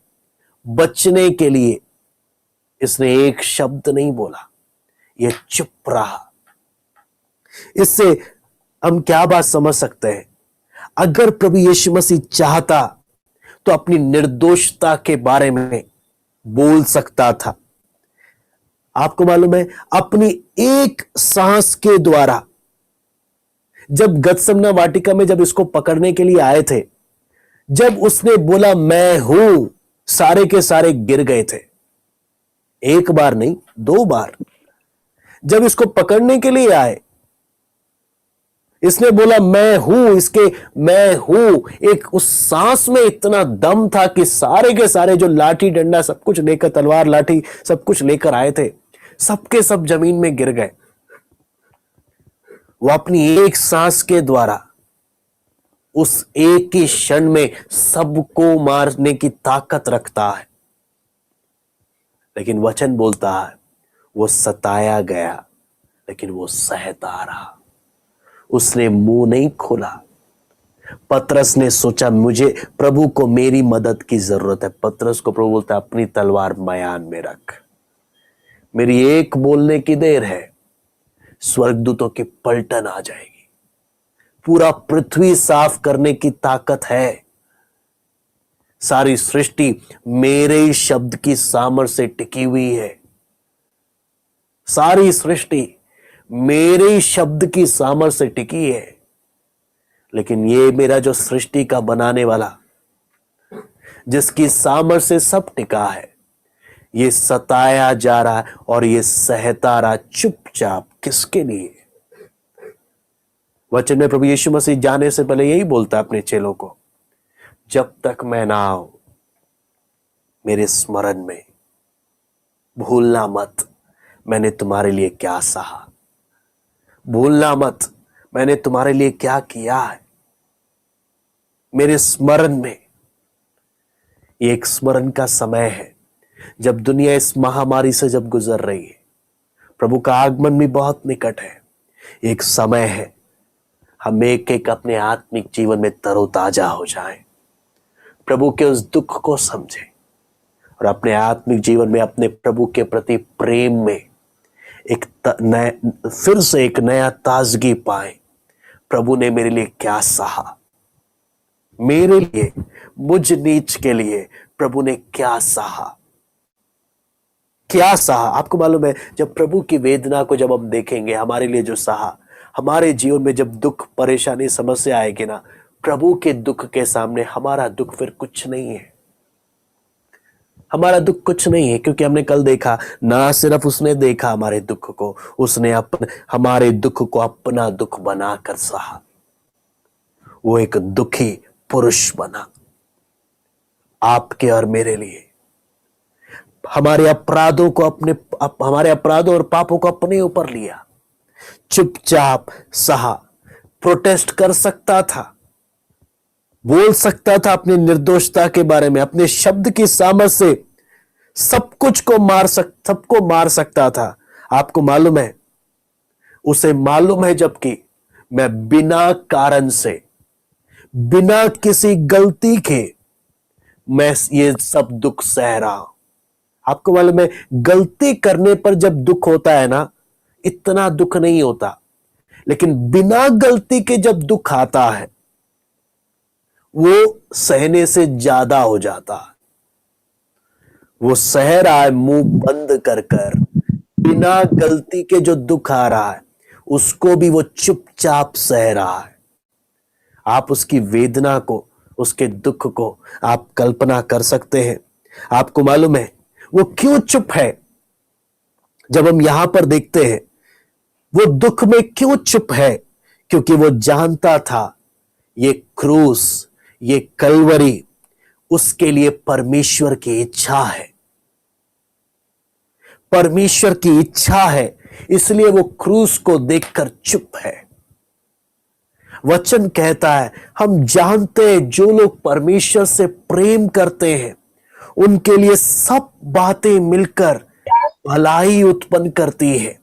बचने के लिए इसने एक शब्द नहीं बोला, ये चुप रहा। इससे हम क्या बात समझ सकते हैं? अगर प्रभु यीशु मसीह चाहता तो अपनी निर्दोषता के बारे में बोल सकता था। आपको मालूम है, अपनी एक सांस के द्वारा जब गतसमना वाटिका में जब इसको पकड़ने के लिए आए थे, जब उसने बोला मैं हूं, सारे के सारे गिर गए थे। एक बार नहीं, 2 बार। जब इसको पकड़ने के लिए आए, इसने बोला मैं हूं, इसके मैं हूं, एक उस सांस में इतना दम था कि सारे के सारे जो लाठी डंडा सब कुछ लेकर, तलवार लाठी सब कुछ लेकर आए थे, सबके सब जमीन में गिर गए। वो अपनी एक सांस के द्वारा उस एक ही क्षण में सबको मारने की ताकत रखता है। लेकिन वचन बोलता है वो सताया गया, लेकिन वो सहता रहा, उसने मुंह नहीं खोला। पतरस ने सोचा मुझे प्रभु को मेरी मदद की जरूरत है। पतरस को प्रभु बोलता है अपनी तलवार मयान में रख, मेरी एक बोलने की देर है, स्वर्गदूतों की पलटन आ जाएगी, पूरा पृथ्वी साफ करने की ताकत है। सारी सृष्टि मेरे शब्द की सामर्थ्य से टिकी हुई है। सारी सृष्टि मेरे शब्द की सामर्थ्य से टिकी है। लेकिन ये मेरा जो सृष्टि का बनाने वाला, जिसकी सामर्थ्य से सब टिका है, ये सताया जा रहा है और ये सहता रहा चुपचाप। किसके लिए? वचन में प्रभु यीशु मसीह जाने से पहले यही बोलता है अपने चेलों को, जब तक मैं ना आऊं मेरे स्मरण में भूलना मत मैंने तुम्हारे लिए क्या सहा, भूलना मत मैंने तुम्हारे लिए क्या किया है। मेरे स्मरण में, ये एक स्मरण का समय है जब दुनिया इस महामारी से जब गुजर रही है, प्रभु का आगमन भी बहुत निकट है। एक समय है हम एक एक अपने आत्मिक जीवन में तरोताजा हो जाएं, प्रभु के उस दुख को समझें और अपने आत्मिक जीवन में अपने प्रभु के प्रति प्रेम में एक फिर से एक नया ताजगी पाए। प्रभु ने मेरे लिए क्या सहा, मेरे लिए, मुझ नीच के लिए प्रभु ने क्या सहा, क्या सहा। आपको मालूम है, जब प्रभु की वेदना को जब हम देखेंगे, हमारे लिए जो सहा, हमारे जीवन में जब दुख परेशानी समस्या आएगी ना, प्रभु के दुख के सामने हमारा दुख फिर कुछ नहीं है। हमारा दुख कुछ नहीं है, क्योंकि हमने कल देखा, ना सिर्फ उसने देखा हमारे दुख को, उसने हमारे दुख को अपना दुख बनाकर सहा। वो एक दुखी पुरुष बना आपके और मेरे लिए। हमारे अपराधों को हमारे अपराधों और पापों को अपने ऊपर लिया, चुपचाप सहा। प्रोटेस्ट कर सकता था, बोल सकता था अपनी निर्दोषता के बारे में, अपने शब्द की सामर्थ्य से सबको मार सकता था। आपको मालूम है, उसे मालूम है, जबकि मैं बिना कारण से, बिना किसी गलती के मैं ये सब दुख सह रहा हूं। आपको मालूम है, गलती करने पर जब दुख होता है ना, इतना दुख नहीं होता, लेकिन बिना गलती के जब दुख आता है वो सहने से ज्यादा हो जाता है। वो सह रहा है मुंह बंद कर कर, बिना गलती के जो दुख आ रहा है उसको भी वो चुपचाप सह रहा है। आप उसकी वेदना को, उसके दुख को आप कल्पना कर सकते हैं। आपको मालूम है वो क्यों चुप है? जब हम यहां पर देखते हैं वो दुख में क्यों चुप है, क्योंकि वो जानता था ये क्रूस, ये कलवरी उसके लिए परमेश्वर की इच्छा है, परमेश्वर की इच्छा है, इसलिए वो क्रूस को देखकर चुप है। वचन कहता है, हम जानते हैं जो लोग परमेश्वर से प्रेम करते हैं उनके लिए सब बातें मिलकर भलाई उत्पन्न करती है।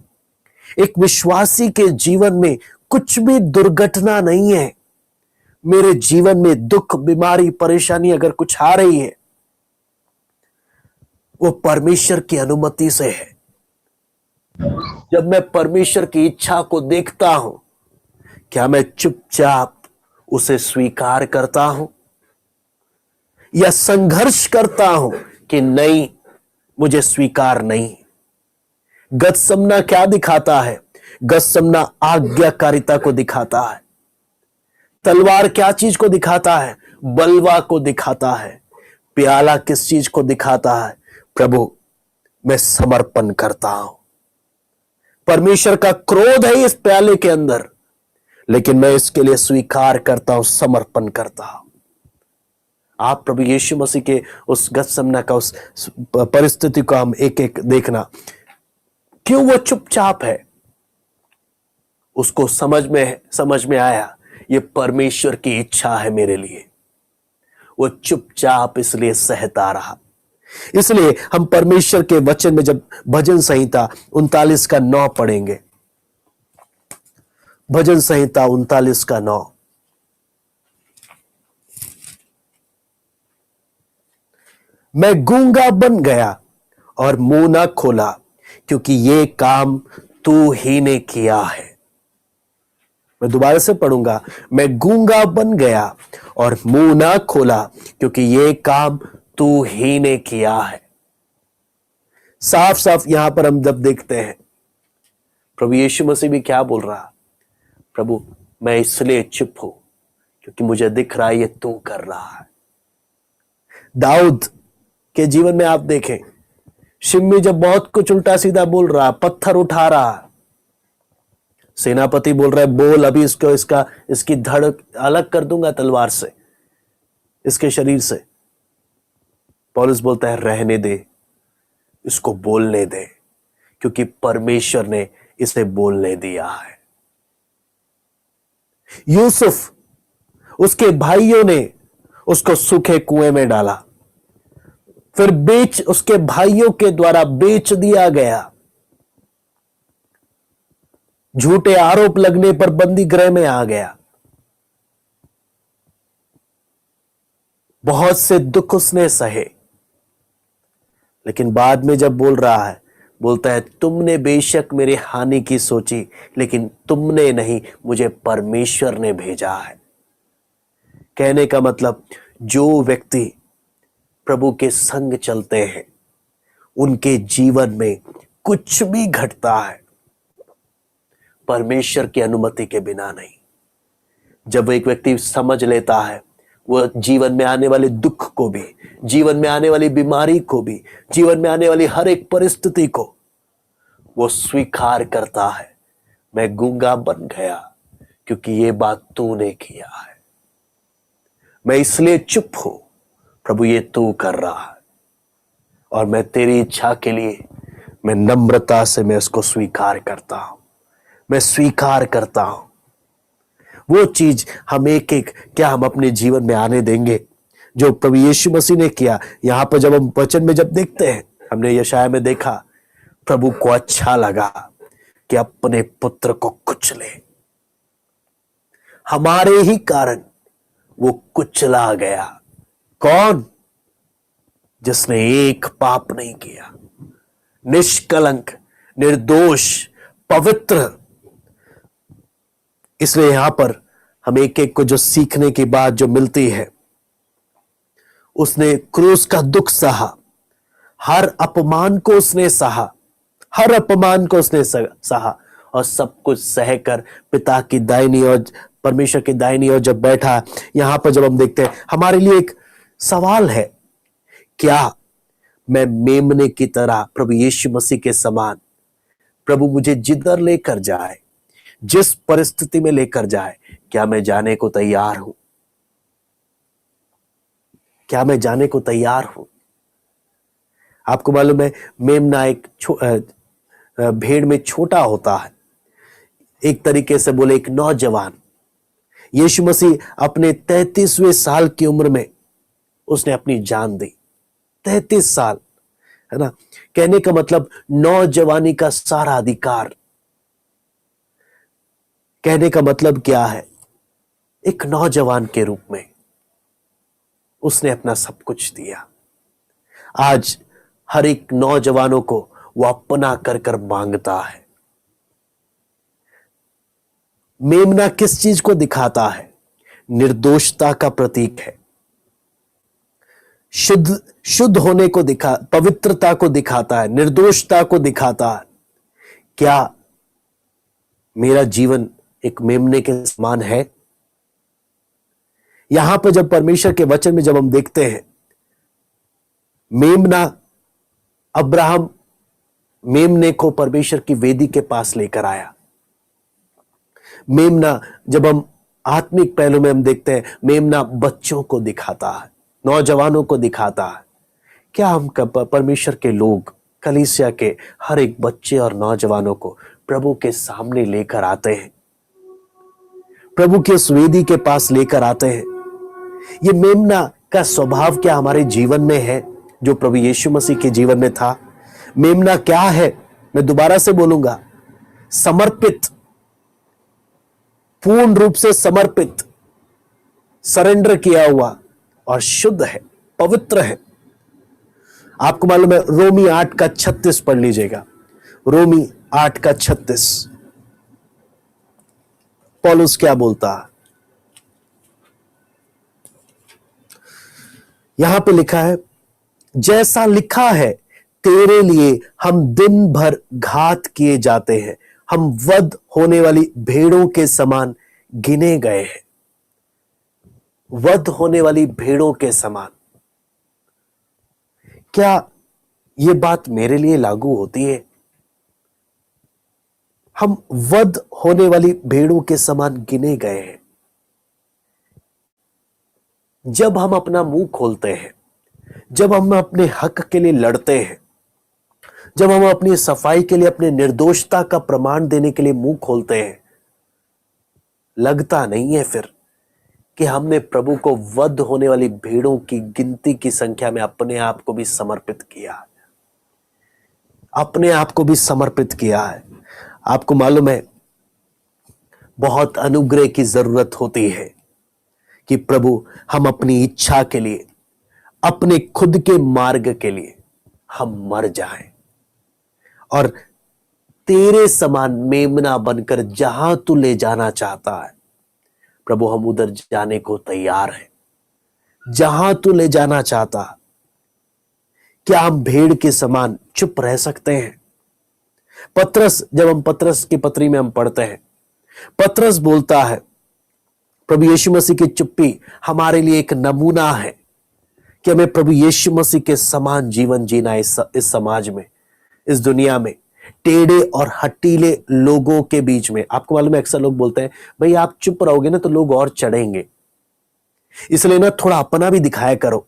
एक विश्वासी के जीवन में कुछ भी दुर्घटना नहीं है। मेरे जीवन में दुख, बीमारी, परेशानी अगर कुछ आ रही है, वो परमेश्वर की अनुमति से है। जब मैं परमेश्वर की इच्छा को देखता हूं, क्या मैं चुपचाप उसे स्वीकार करता हूं या संघर्ष करता हूं कि नहीं, मुझे स्वीकार नहीं। गतसमना क्या दिखाता है? गतसमना आज्ञाकारिता को दिखाता है। तलवार क्या चीज को दिखाता है? बलवा को दिखाता है। प्याला किस चीज को दिखाता है? प्रभु, मैं समर्पण करता हूं। परमेश्वर का क्रोध है इस प्याले के अंदर, लेकिन मैं इसके लिए स्वीकार करता हूं, समर्पण करता हूं। आप प्रभु यीशु मसीह के उस गतसमना का, उस परिस्थिति को हम एक एक देखना। क्यों वो चुपचाप है? उसको समझ में आया ये परमेश्वर की इच्छा है मेरे लिए। वो चुपचाप इसलिए सहता रहा। इसलिए हम परमेश्वर के वचन में जब भजन संहिता 39 का 9 पढ़ेंगे, भजन संहिता 39 का 9, मैं गूंगा बन गया और मुंह ना खोला, क्योंकि ये काम तू ही ने किया है। मैं दोबारा से पढ़ूंगा, मैं गूंगा बन गया और मुंह ना खोला, क्योंकि ये काम तू ही ने किया है। साफ साफ यहां पर हम जब देखते हैं, प्रभु यीशु मसीह भी क्या बोल रहा? प्रभु, मैं इसलिए चुप हूं क्योंकि मुझे दिख रहा है ये तू कर रहा है। दाऊद के जीवन में आप देखें, शिम्मी जब बहुत कुछ उल्टा सीधा बोल रहा, पत्थर उठा रहा, सेनापति बोल रहा है बोल, अभी इसकी धड़ अलग कर दूंगा तलवार से, इसके शरीर से। पौलुस बोलता है रहने दे, इसको बोलने दे, क्योंकि परमेश्वर ने इसे बोलने दिया है। यूसुफ, उसके भाइयों ने उसको सूखे कुएं में डाला, फिर उसके भाइयों के द्वारा बेच दिया गया, झूठे आरोप लगने पर बंदी गृह में आ गया। बहुत से दुख उसने सहे, लेकिन बाद में जब बोल रहा है, बोलता है तुमने बेशक मेरे हानि की सोची, लेकिन तुमने नहीं, मुझे परमेश्वर ने भेजा है। कहने का मतलब, जो व्यक्ति प्रभु के संग चलते हैं उनके जीवन में कुछ भी घटता है परमेश्वर की अनुमति के बिना नहीं। जब एक व्यक्ति समझ लेता है, वो जीवन में आने वाले दुख को भी, जीवन में आने वाली बीमारी को भी, जीवन में आने वाली हर एक परिस्थिति को वो स्वीकार करता है। मैं गूंगा बन गया क्योंकि ये बात तूने किया है। मैं इसलिए चुप हूं, प्रभु ये तू कर रहा है, और मैं तेरी इच्छा के लिए मैं नम्रता से मैं इसको स्वीकार करता हूं। मैं स्वीकार करता हूं। वो चीज हम एक एक क्या हम अपने जीवन में आने देंगे जो प्रभु यीशु मसीह ने किया। यहां पर जब हम वचन में जब देखते हैं, हमने यशाया में देखा, प्रभु को अच्छा लगा कि अपने पुत्र को कुचले। हमारे ही कारण वो कुचला गया। कौन? जिसने एक पाप नहीं किया, निष्कलंक, निर्दोष, पवित्र। इसलिए यहां पर हम एक एक को जो सीखने की बात जो मिलती है, उसने क्रूस का दुख सहा, हर अपमान को उसने सहा, हर अपमान को उसने सहा, और सब कुछ सहकर पिता की दाहिनी ओर, परमेश्वर की दाहिनी ओर जब बैठा। यहां पर जब हम देखते हैं, हमारे लिए एक सवाल है, क्या मैं मेमने की तरह प्रभु यीशु मसीह के समान, प्रभु मुझे जिधर लेकर जाए, जिस परिस्थिति में लेकर जाए, क्या मैं जाने को तैयार हूं? क्या मैं जाने को तैयार हूं? आपको मालूम है, मेमना एक भेड़ में छोटा होता है, एक तरीके से बोले एक नौजवान। यीशु मसीह अपने 33वें साल की उम्र में उसने अपनी जान दी। 33 साल, है ना? कहने का मतलब नौजवानी का सारा अधिकार। कहने का मतलब क्या है? एक नौजवान के रूप में उसने अपना सब कुछ दिया। आज हर एक नौजवानों को वो अपना कर कर मांगता है। मेमना किस चीज को दिखाता है? निर्दोषता का प्रतीक है। शुद्ध होने को पवित्रता को दिखाता है, निर्दोषता को दिखाता है। क्या मेरा जीवन एक मेमने के समान है? यहां पर जब परमेश्वर के वचन में जब हम देखते हैं, मेमना, अब्राहम मेमने को परमेश्वर की वेदी के पास लेकर आया। मेमना, जब हम आत्मिक पहलू में हम देखते हैं, मेमना बच्चों को दिखाता है, नौजवानों को दिखाता है। क्या हम परमेश्वर के लोग, कलीसिया के हर एक बच्चे और नौजवानों को प्रभु के सामने लेकर आते हैं, प्रभु के उस वेदी के पास लेकर आते हैं? ये मेमना का स्वभाव क्या हमारे जीवन में है जो प्रभु यीशु मसीह के जीवन में था? मेमना क्या है? मैं दोबारा से बोलूंगा, समर्पित, पूर्ण रूप से समर्पित, सरेंडर किया हुआ और शुद्ध है, पवित्र है। आपको मालूम है, रोमी 8 का 36 पढ़ लीजिएगा। रोमी 8 का 36 पौलुस क्या बोलता है? यहां पे लिखा है, जैसा लिखा है, तेरे लिए हम दिन भर घात किए जाते हैं, हम वध होने वाली भेड़ों के समान गिने गए हैं। वध होने वाली भेड़ों के समान। क्या यह बात मेरे लिए लागू होती है? हम वध होने वाली भेड़ों के समान गिने गए हैं। जब हम अपना मुंह खोलते हैं, जब हम अपने हक के लिए लड़ते हैं, जब हम अपनी सफाई के लिए, अपने निर्दोषता का प्रमाण देने के लिए मुंह खोलते हैं, लगता नहीं है फिर कि हमने प्रभु को वध होने वाली भेड़ों की गिनती की संख्या में अपने आप को भी समर्पित किया, अपने आप को भी समर्पित किया है। आपको मालूम है, बहुत अनुग्रह की जरूरत होती है कि प्रभु हम अपनी इच्छा के लिए, अपने खुद के मार्ग के लिए हम मर जाएं और तेरे समान मेमना बनकर जहां तू ले जाना चाहता है, प्रभु हम उधर जाने को तैयार हैं। जहां तू ले जाना चाहता, क्या हम भेड़ के समान चुप रह सकते हैं? पतरस, जब हम पतरस की पत्री में हम पढ़ते हैं, पतरस बोलता है, प्रभु यीशु मसीह की चुप्पी हमारे लिए एक नमूना है कि हमें प्रभु यीशु मसीह के समान जीवन जीना इस समाज में, इस दुनिया में, टेढ़े और हटीले लोगों के बीच में। आपको मालूम है, अक्सर लोग बोलते हैं, भाई आप चुप रहोगे ना तो लोग और चढ़ेंगे, इसलिए ना थोड़ा अपना भी दिखाया करो,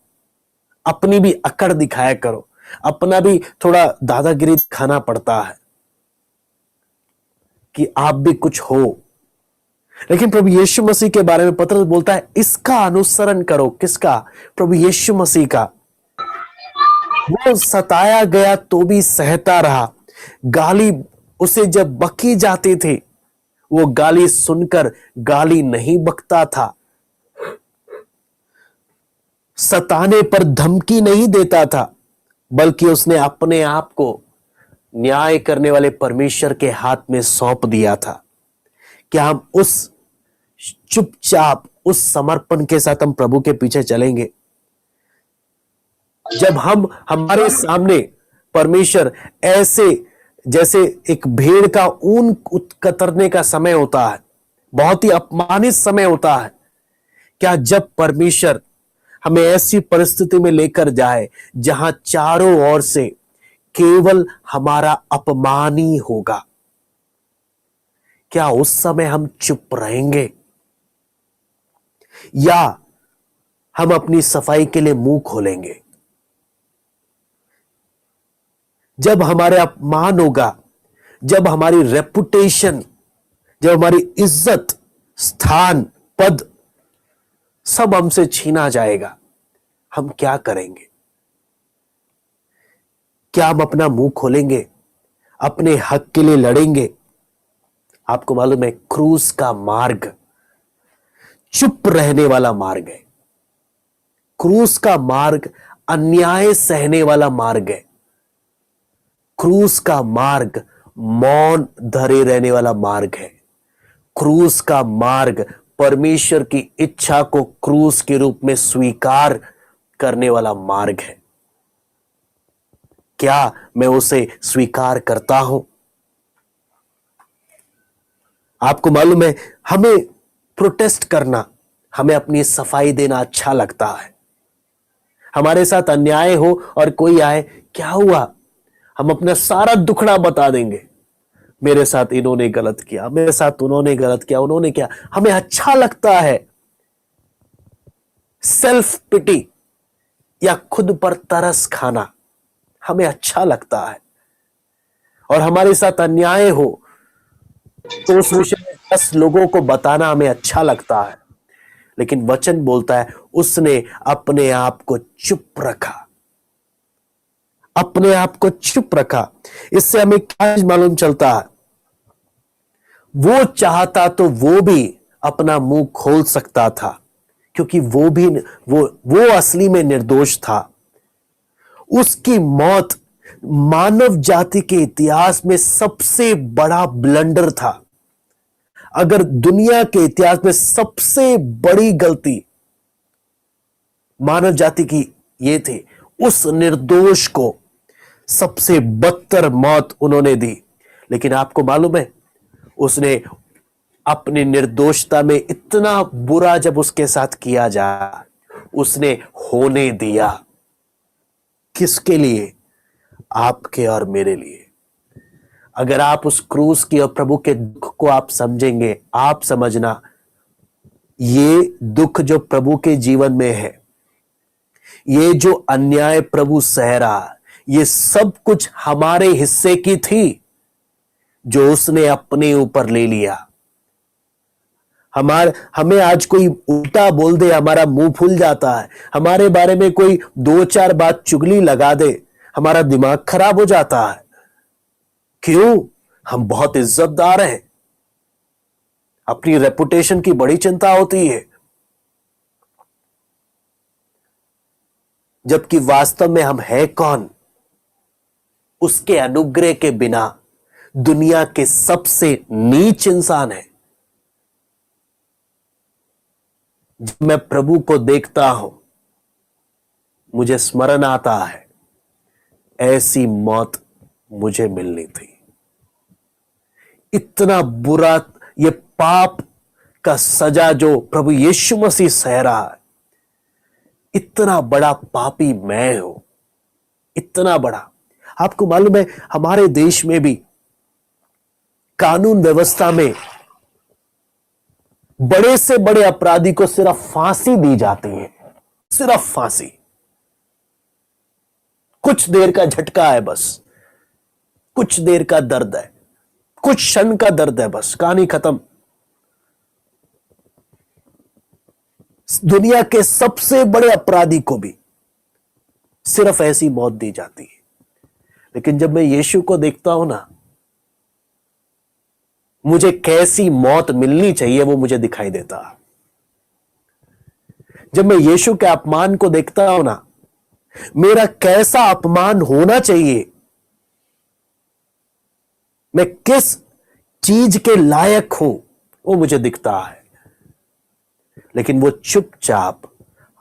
अपनी भी अकड़ दिखाया करो, अपना भी थोड़ा दादागिरी दिखाना पड़ता है कि आप भी कुछ हो। लेकिन प्रभु यीशु मसीह के बारे में पतरस बोलता है, इसका अनुसरण करो। किसका? प्रभु यीशु मसीह का। वो सताया गया तो भी सहता रहा, गाली उसे जब बकी जाती थी, वो गाली सुनकर गाली नहीं बकता था, सताने पर धमकी नहीं देता था, बल्कि उसने अपने आप को न्याय करने वाले परमेश्वर के हाथ में सौंप दिया था। क्या हम उस चुपचाप, उस समर्पण के साथ हम प्रभु के पीछे चलेंगे? जब हमारे सामने परमेश्वर ऐसे, जैसे एक भेड़ का ऊन कतरने का समय होता है, बहुत ही अपमानित समय होता है, क्या जब परमेश्वर हमें ऐसी परिस्थिति में लेकर जाए जहां चारों ओर से केवल हमारा अपमान ही होगा, क्या उस समय हम चुप रहेंगे? या हम अपनी सफाई के लिए मुंह खोलेंगे। जब हमारे अपमान होगा, जब हमारी रेपुटेशन, जब हमारी इज्जत, स्थान, पद सब हमसे छीना जाएगा, हम क्या करेंगे? क्या हम अपना मुंह खोलेंगे? अपने हक के लिए लड़ेंगे? आपको मालूम है, क्रूस का मार्ग चुप रहने वाला मार्ग है। क्रूस का मार्ग अन्याय सहने वाला मार्ग है। क्रूस का मार्ग मौन धरे रहने वाला मार्ग है। क्रूस का मार्ग परमेश्वर की इच्छा को क्रूस के रूप में स्वीकार करने वाला मार्ग है। क्या मैं उसे स्वीकार करता हूं? आपको मालूम है, हमें प्रोटेस्ट करना, हमें अपनी सफाई देना अच्छा लगता है। हमारे साथ अन्याय हो और कोई आए, क्या हुआ, हम अपना सारा दुखड़ा बता देंगे। मेरे साथ इन्होंने गलत किया, मेरे साथ उन्होंने गलत किया, उन्होंने क्या। हमें अच्छा लगता है सेल्फ पिटी या खुद पर तरस खाना, हमें अच्छा लगता है। और हमारे साथ अन्याय हो तो उस विषय में 10 लोगों को बताना हमें अच्छा लगता है। लेकिन वचन बोलता है, उसने अपने आप को चुप रखा, अपने आप को चुप रखा। इससे हमें क्या मालूम चलता है? वो चाहता तो वो भी अपना मुंह खोल सकता था, क्योंकि वो असली में निर्दोष था। उसकी मौत मानव जाति के इतिहास में सबसे बड़ा ब्लंडर था। अगर दुनिया के इतिहास में सबसे बड़ी गलती मानव जाति की ये थी, उस निर्दोष को सबसे बदतर मौत उन्होंने दी। लेकिन आपको मालूम है, उसने अपनी निर्दोषता में इतना बुरा जब उसके साथ किया जा, उसने होने दिया। किसके लिए? आपके और मेरे लिए। अगर आप उस क्रूस की और प्रभु के दुख को आप समझेंगे, आप समझना, ये दुख जो प्रभु के जीवन में है, ये जो अन्याय प्रभु सह रहा, ये सब कुछ हमारे हिस्से की थी, जो उसने अपने ऊपर ले लिया। हमें आज कोई उल्टा बोल दे, हमारा मुंह फूल जाता है। हमारे बारे में कोई 2-4 बात चुगली लगा दे, हमारा दिमाग खराब हो जाता है। क्यों? हम बहुत इज्जतदार हैं, अपनी रेपुटेशन की बड़ी चिंता होती है। जबकि वास्तव में हम हैं कौन? उसके अनुग्रह के बिना दुनिया के सबसे नीच इंसान है। जब मैं प्रभु को देखता हूं, मुझे स्मरण आता है, ऐसी मौत मुझे मिलनी थी। इतना बुरा ये पाप का सजा जो प्रभु यीशु मसीह सह रहा है, इतना बड़ा पापी मैं हूं, इतना बड़ा। आपको मालूम है, हमारे देश में भी कानून व्यवस्था में बड़े से बड़े अपराधी को सिर्फ फांसी दी जाती है, सिर्फ फांसी। कुछ देर का झटका है, बस कुछ देर का दर्द है, कुछ क्षण का दर्द है, बस कहानी खत्म। दुनिया के सबसे बड़े अपराधी को भी सिर्फ ऐसी मौत दी जाती है। लेकिन जब मैं यीशु को देखता हूं ना, मुझे कैसी मौत मिलनी चाहिए वो मुझे दिखाई देता। जब मैं यीशु के अपमान को देखता हूं ना, मेरा कैसा अपमान होना चाहिए, मैं किस चीज के लायक हूं, वो मुझे दिखता है। लेकिन वो चुपचाप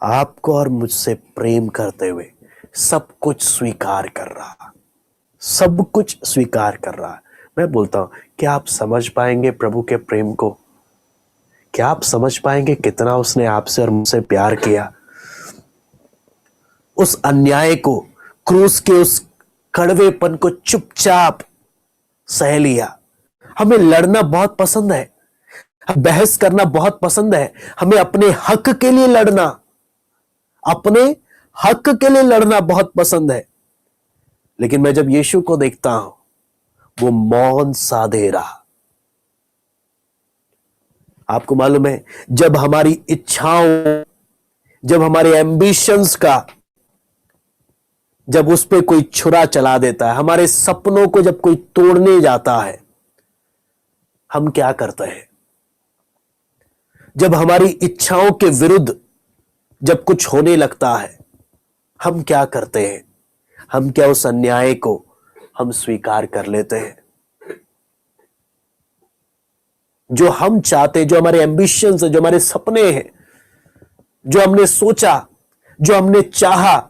आपको और मुझसे प्रेम करते हुए सब कुछ स्वीकार कर रहा, सब कुछ स्वीकार कर रहा है। मैं बोलता हूं, क्या आप समझ पाएंगे प्रभु के प्रेम को? क्या आप समझ पाएंगे कितना उसने आपसे और मुझसे प्यार किया? उस अन्याय को, क्रूस के उस कड़वेपन को चुपचाप सह लिया। हमें लड़ना बहुत पसंद है, बहस करना बहुत पसंद है, हमें अपने हक के लिए लड़ना, अपने हक के लिए लड़ना बहुत पसंद है, लेकिन मैं जब यीशु को देखता हूं, वो मौन साधे रहा। आपको मालूम है, जब हमारी इच्छाओं, जब हमारे एम्बिशंस का, जब उस पे कोई छुरा चला देता है, हमारे सपनों को जब कोई तोड़ने जाता है, हम क्या करते हैं? जब हमारी इच्छाओं के विरुद्ध जब कुछ होने लगता है, हम क्या करते हैं? हम क्या उस अन्याय को हम स्वीकार कर लेते हैं? जो हम चाहते, जो हमारे एम्बिशंस है, जो हमारे सपने हैं, जो हमने सोचा, जो हमने चाहा,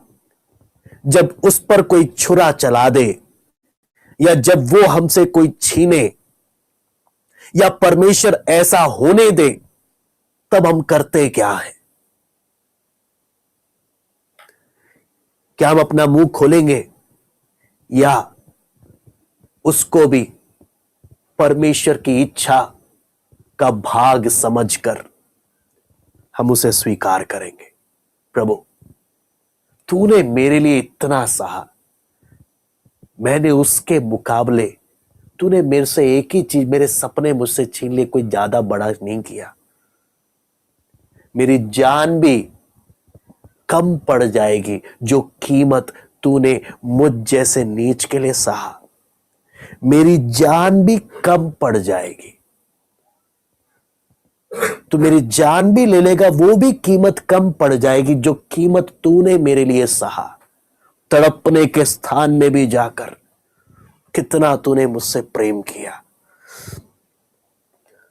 जब उस पर कोई छुरा चला दे, या जब वो हमसे कोई छीने, या परमेश्वर ऐसा होने दे, तब हम करते क्या है? क्या हम अपना मुंह खोलेंगे, या उसको भी परमेश्वर की इच्छा का भाग समझकर हम उसे स्वीकार करेंगे? प्रभु, तूने मेरे लिए इतना सहा, मैंने उसके मुकाबले, तूने मेरे से एक ही चीज, मेरे सपने मुझसे छीन लिए, कोई ज्यादा बड़ा नहीं किया। मेरी जान भी कम पड़ जाएगी जो कीमत तूने मुझ जैसे नीच के लिए सहा। मेरी जान भी कम पड़ जाएगी, तो मेरी जान भी ले लेगा, वो भी कीमत कम पड़ जाएगी जो कीमत तूने मेरे लिए सहा। तड़पने के स्थान में भी जाकर कितना तूने मुझसे प्रेम किया।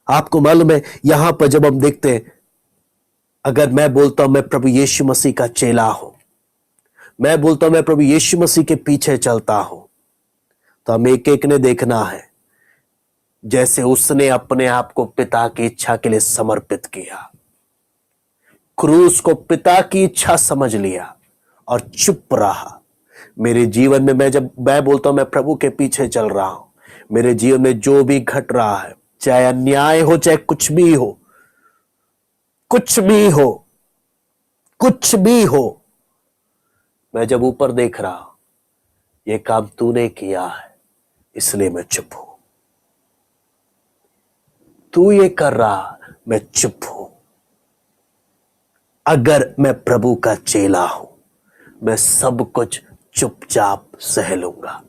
आपको मालूम है, यहां पर जब हम देखते हैं, अगर मैं बोलता हूं मैं प्रभु यीशु मसीह का चेला हूं, मैं बोलता हूं मैं प्रभु यीशु मसीह के पीछे चलता हूं, तो हम एक एक ने देखना है जैसे उसने अपने आप को पिता की इच्छा के लिए समर्पित किया, क्रूस को पिता की इच्छा समझ लिया और चुप रहा। मेरे जीवन में जब मैं बोलता हूं मैं प्रभु के पीछे चल रहा हूं, मेरे जीवन में जो भी घट रहा है, चाहे अन्याय हो, चाहे कुछ भी हो, कुछ भी हो, कुछ भी हो, मैं जब ऊपर देख रहा हूं, यह काम तूने किया है, इसलिए मैं चुप हूं। तू ये कर रहा, मैं चुप हूं। अगर मैं प्रभु का चेला हूं, मैं सब कुछ चुपचाप सह लूंगा।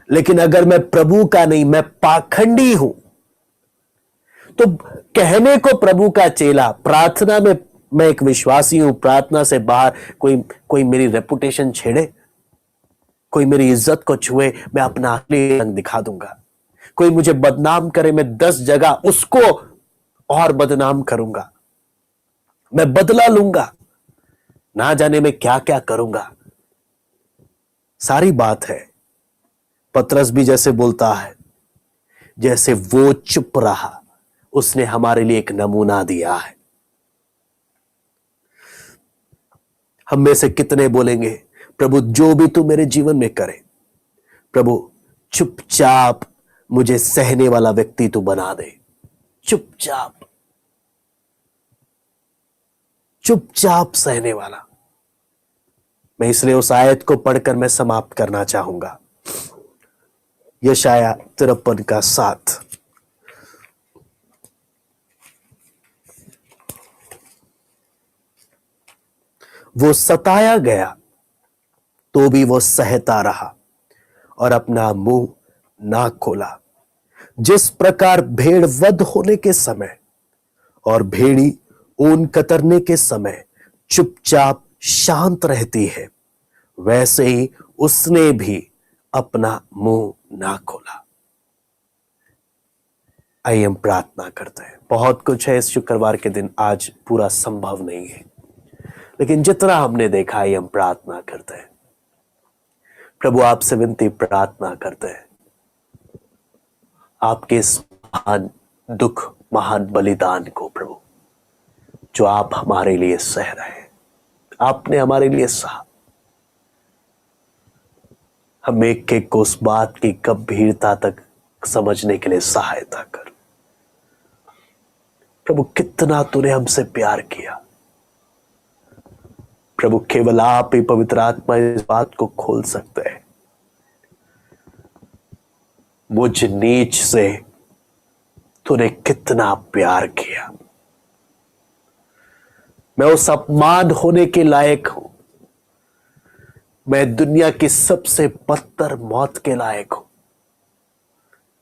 लेकिन अगर मैं प्रभु का नहीं, मैं पाखंडी हूं, तो कहने को प्रभु का चेला, प्रार्थना में मैं एक विश्वासी हूं, प्रार्थना से बाहर कोई मेरी रेपुटेशन छेड़े, कोई मेरी इज्जत को छुए, मैं अपना असली रंग दिखा दूंगा। कोई मुझे बदनाम करे, मैं 10 जगह उसको और बदनाम करूंगा, मैं बदला लूंगा, ना जाने मैं क्या क्या करूंगा। सारी बात है, पतरस भी जैसे बोलता है, जैसे वो चुप रहा, उसने हमारे लिए एक नमूना दिया है। हम में से कितने बोलेंगे, प्रभु जो भी तू मेरे जीवन में करे, प्रभु चुपचाप मुझे सहने वाला व्यक्ति तू बना दे, चुपचाप, चुपचाप सहने वाला। मैं इसलिए उस आयत को पढ़कर मैं समाप्त करना चाहूंगा, यशाया 53:7। वो सताया गया तो भी वो सहता रहा और अपना मुंह ना खोला। जिस प्रकार भेड़ वध होने के समय और भेड़ी ऊन कतरने के समय चुपचाप शांत रहती है, वैसे ही उसने भी अपना मुंह ना खोला। आइए हम प्रार्थना करते हैं। बहुत कुछ है इस शुक्रवार के दिन, आज पूरा संभव नहीं है, लेकिन जितना हमने देखा है हम प्रार्थना करते हैं। प्रभु आपसे विनती प्रार्थना करते हैं, आपके इस महान दुख, महान बलिदान को प्रभु, जो आप हमारे लिए सह रहे हैं, आपने हमारे लिए सहा। हम एक एक को उस बात की गंभीरता तक समझने के लिए सहायता कर। प्रभु कितना तूने हमसे प्यार किया, प्रभु केवल आप ही पवित्र आत्मा इस बात को खोल सकते हैं। मुझ नीच से तूने कितना प्यार किया। मैं उस अपमान होने के लायक हूं। मैं दुनिया की सबसे बदतर मौत के लायक हूं।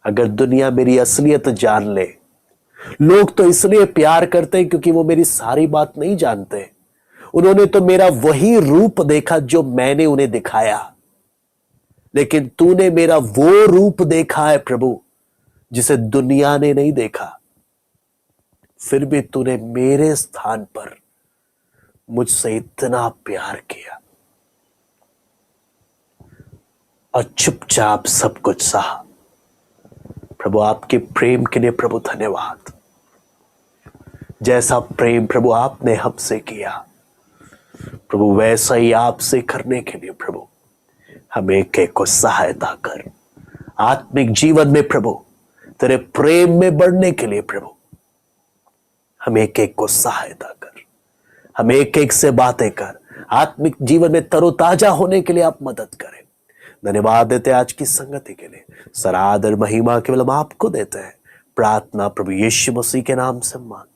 अगर दुनिया मेरी असलियत जान ले, लोग तो इसलिए प्यार करते हैं क्योंकि वो मेरी सारी बात नहीं जानते। उन्होंने तो मेरा वही रूप देखा जो मैंने उन्हें दिखाया, लेकिन तूने मेरा वो रूप देखा है प्रभु जिसे दुनिया ने नहीं देखा। फिर भी तूने मेरे स्थान पर मुझसे इतना प्यार किया और चुपचाप सब कुछ सहा। प्रभु आपके प्रेम के लिए प्रभु धन्यवाद। जैसा प्रेम प्रभु आपने हमसे किया, प्रभु वैसा ही आपसे करने के लिए प्रभु हमें एक एक को सहायता कर। आत्मिक जीवन में प्रभु तेरे प्रेम में बढ़ने के लिए प्रभु हमें एक एक को सहायता कर। हमें एक एक से बातें कर। आत्मिक जीवन में तरोताजा होने के लिए आप मदद करें। धन्यवाद देते आज की संगति के लिए। सरादर महिमा केवल हम आपको देते हैं। प्रार्थना प्रभु यीशु मसीह के नाम से मांग